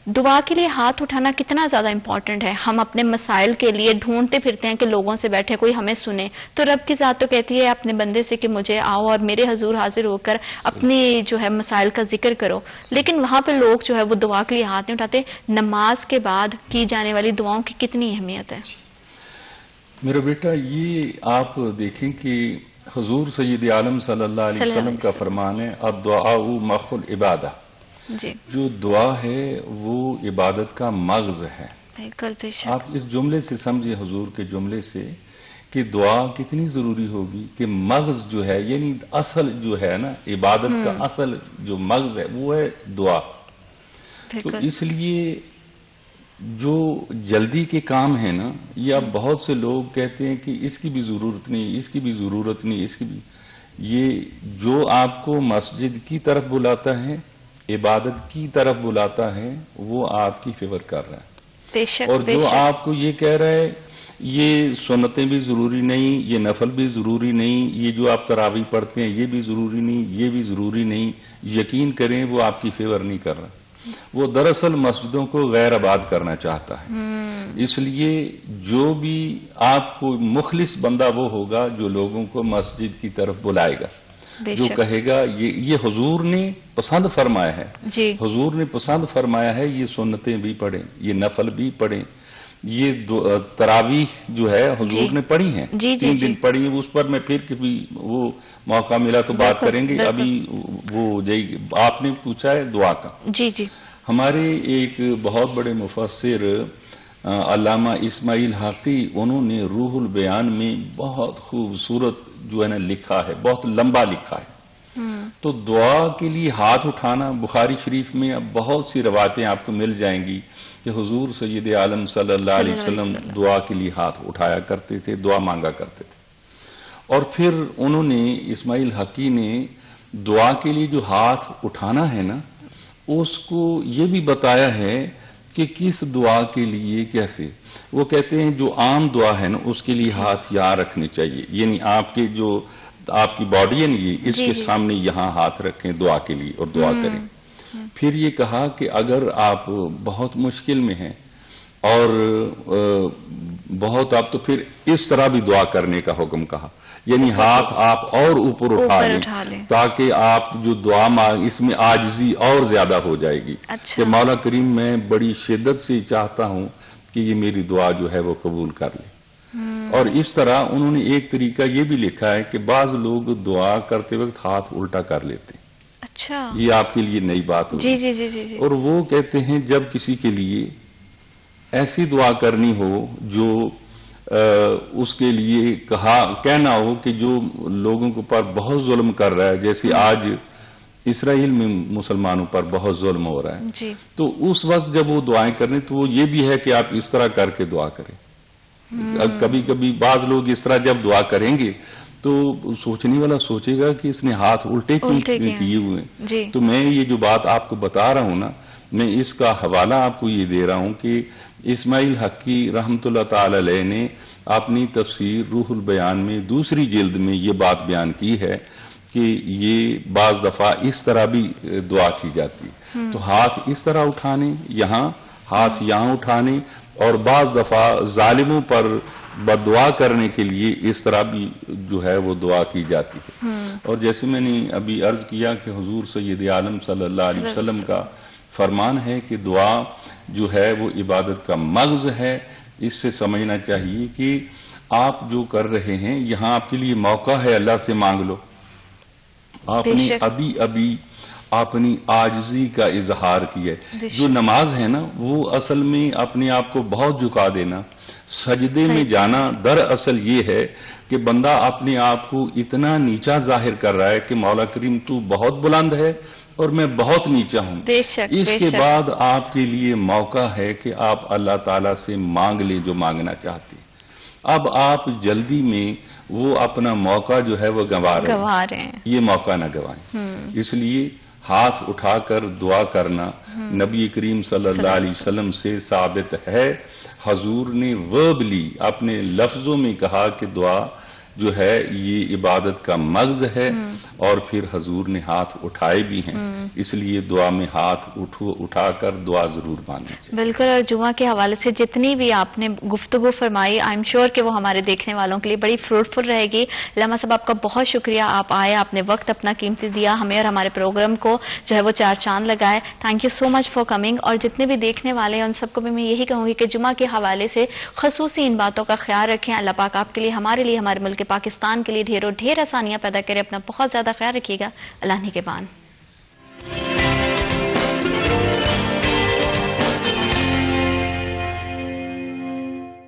دعا کے لیے ہاتھ اٹھانا کتنا زیادہ امپورٹنٹ ہے. ہم اپنے مسائل کے لیے ڈھونڈتے پھرتے ہیں کہ لوگوں سے بیٹھے کوئی ہمیں سنے، تو رب کی ذات تو کہتی ہے اپنے بندے سے کہ مجھے آؤ اور میرے حضور حاضر ہو کر اپنے جو ہے مسائل کا ذکر کرو. لیکن وہاں پہ لوگ جو ہے وہ دعا کے لیے ہاتھ نہیں اٹھاتے. نماز کے بعد کی جانے والی دعاؤں کی کتنی اہمیت ہے. میرا بیٹا، یہ آپ دیکھیں کہ حضور سید عالم صلی اللہ علیہ وسلم کا فرمان ہے الدعاء مخ العبادہ. جی، جو دعا ہے وہ عبادت کا مغز ہے. بالکل. آپ اس جملے سے سمجھیں، حضور کے جملے سے، کہ دعا کتنی ضروری ہوگی کہ مغز جو ہے، یعنی اصل جو ہے نا عبادت کا اصل جو مغز ہے وہ ہے دعا. تو اس لیے جو جلدی کے کام ہیں نا، یا بہت سے لوگ کہتے ہیں کہ اس کی بھی ضرورت نہیں، اس کی بھی ضرورت نہیں، اس کی بھی، یہ جو آپ کو مسجد کی طرف بلاتا ہے، عبادت کی طرف بلاتا ہے، وہ آپ کی فیور کر رہا ہے. اور جو آپ کو یہ کہہ رہا ہے یہ سنتیں بھی ضروری نہیں، یہ نفل بھی ضروری نہیں، یہ جو آپ تراویح پڑھتے ہیں یہ بھی ضروری نہیں، یہ بھی ضروری نہیں، یقین کریں وہ آپ کی فیور نہیں کر رہا. وہ دراصل مسجدوں کو غیر آباد کرنا چاہتا ہے. اس لیے جو بھی آپ کو مخلص بندہ وہ ہوگا جو لوگوں کو مسجد کی طرف بلائے گا، جو کہے گا یہ حضور نے پسند فرمایا ہے. جی، حضور نے پسند فرمایا ہے یہ سنتیں بھی پڑھیں، یہ نفل بھی پڑھیں، یہ تراویح جو ہے حضور نے پڑھی ہیں، 3 دن پڑھی ہیں. اس پر میں پھر کبھی وہ موقع ملا تو بات کریں گے. ابھی وہ آپ نے پوچھا ہے دعا کا. جی جی. ہمارے ایک بہت بڑے مفسر علامہ اسماعیل حقی، انہوں نے روح البیان میں بہت خوبصورت جو ہے نا لکھا ہے، بہت لمبا لکھا ہے. تو دعا کے لیے ہاتھ اٹھانا، بخاری شریف میں اب بہت سی روایتیں آپ کو مل جائیں گی کہ حضور سید عالم صلی اللہ علیہ وسلم دعا کے لیے ہاتھ اٹھایا کرتے تھے، دعا مانگا کرتے تھے. اور پھر انہوں نے، اسماعیل حقی نے، دعا کے لیے جو ہاتھ اٹھانا ہے نا اس کو یہ بھی بتایا ہے کہ کس دعا کے لیے کیسے. وہ کہتے ہیں جو عام دعا ہے نا اس کے لیے ہاتھ یہاں رکھنے چاہیے، یعنی آپ کے جو آپ کی باڈی ہے نا یہ اس کے سامنے یہاں ہاتھ رکھیں دعا کے لیے اور دعا کریں. پھر یہ کہا کہ اگر آپ بہت مشکل میں ہیں اور بہت آپ، تو پھر اس طرح بھی دعا کرنے کا حکم کہا، یعنی ہاتھ آپ اور اوپر اٹھا لیں تاکہ آپ جو دعا مانگ اس میں عاجزی اور زیادہ ہو جائے گی. کہ مولا کریم میں بڑی شدت سے چاہتا ہوں کہ یہ میری دعا جو ہے وہ قبول کر لے. اور اس طرح انہوں نے ایک طریقہ یہ بھی لکھا ہے کہ بعض لوگ دعا کرتے وقت ہاتھ الٹا کر لیتے ہیں. اچھا، یہ آپ کے لیے نئی بات ہوگی. جی جی جی جی. اور وہ کہتے ہیں جب کسی کے لیے ایسی دعا کرنی ہو جو اس کے لیے کہنا ہو کہ جو لوگوں کے اوپر بہت ظلم کر رہا ہے، جیسے آج اسرائیل میں مسلمانوں پر بہت ظلم ہو رہا ہے، جی. تو اس وقت جب وہ دعائیں کریں تو وہ یہ بھی ہے کہ آپ اس طرح کر کے دعا کریں. کبھی کبھی بعض لوگ اس طرح جب دعا کریں گے تو سوچنے والا سوچے گا کہ اس نے ہاتھ الٹے کیوں کیے ہوئے ہیں. جی. تو میں یہ جو بات آپ کو بتا رہا ہوں نا، میں اس کا حوالہ آپ کو یہ دے رہا ہوں کہ اسماعیل حقی رحمت اللہ تعالی علیہ نے اپنی تفسیر روح البیان میں دوسری جلد میں یہ بات بیان کی ہے کہ یہ بعض دفعہ اس طرح بھی دعا کی جاتی ہے. تو ہاتھ اس طرح اٹھانے، یہاں ہاتھ یہاں اٹھانے، اور بعض دفعہ ظالموں پر بددعا کرنے کے لیے اس طرح بھی جو ہے وہ دعا کی جاتی ہے. اور جیسے میں نے ابھی عرض کیا کہ حضور سید عالم صلی اللہ علیہ وسلم کا فرمان ہے کہ دعا جو ہے وہ عبادت کا مغز ہے. اس سے سمجھنا چاہیے کہ آپ جو کر رہے ہیں یہاں آپ کے لیے موقع ہے، اللہ سے مانگ لو. آپ نے ابھی اپنی عاجزی کا اظہار کیا ہے. جو نماز ہے نا وہ اصل میں اپنے آپ کو بہت جھکا دینا، سجدے میں جانا دراصل یہ ہے کہ بندہ اپنے آپ کو اتنا نیچا ظاہر کر رہا ہے کہ مولا کریم تو بہت بلند ہے اور میں بہت نیچا ہوں. اس کے بعد آپ کے لیے موقع ہے کہ آپ اللہ تعالیٰ سے مانگ لیں جو مانگنا چاہتے ہیں. اب آپ جلدی میں وہ اپنا موقع جو ہے وہ گنوا رہے ہیں. یہ موقع نہ گنوائیں. اس لیے ہاتھ اٹھا کر دعا کرنا نبی کریم صلی اللہ علیہ وسلم سے ثابت ہے. حضور نے وربلی اپنے لفظوں میں کہا کہ دعا جو ہے یہ عبادت کا مغز ہے، اور پھر حضور نے ہاتھ اٹھائے بھی ہیں. اس لیے دعا میں ہاتھ اٹھا کر دعا ضرور مانگنی چاہیے. بالکل. اور جمعہ کے حوالے سے جتنی بھی آپ نے گفتگو فرمائی، آئی ایم شیور کہ وہ ہمارے دیکھنے والوں کے لیے بڑی فروٹفل رہے گی. علامہ صاحب آپ کا بہت شکریہ، آپ آئے، آپ نے وقت اپنا قیمتی دیا ہمیں اور ہمارے پروگرام کو جو ہے وہ چار چاند لگائے. Thank you so much for coming. اور جتنے بھی دیکھنے والے ہیں ان سب کو بھی میں یہی کہوں گی کہ جمعہ کے حوالے سے خصوصی ان باتوں کا خیال رکھیں. اللہ پاک آپ کے لیے، ہمارے لیے، ہمارے ملک پاکستان کے لیے ڈھیر آسانیاں پیدا کرے. اپنا بہت زیادہ خیال رکھیے گا. اللہ نگہبان.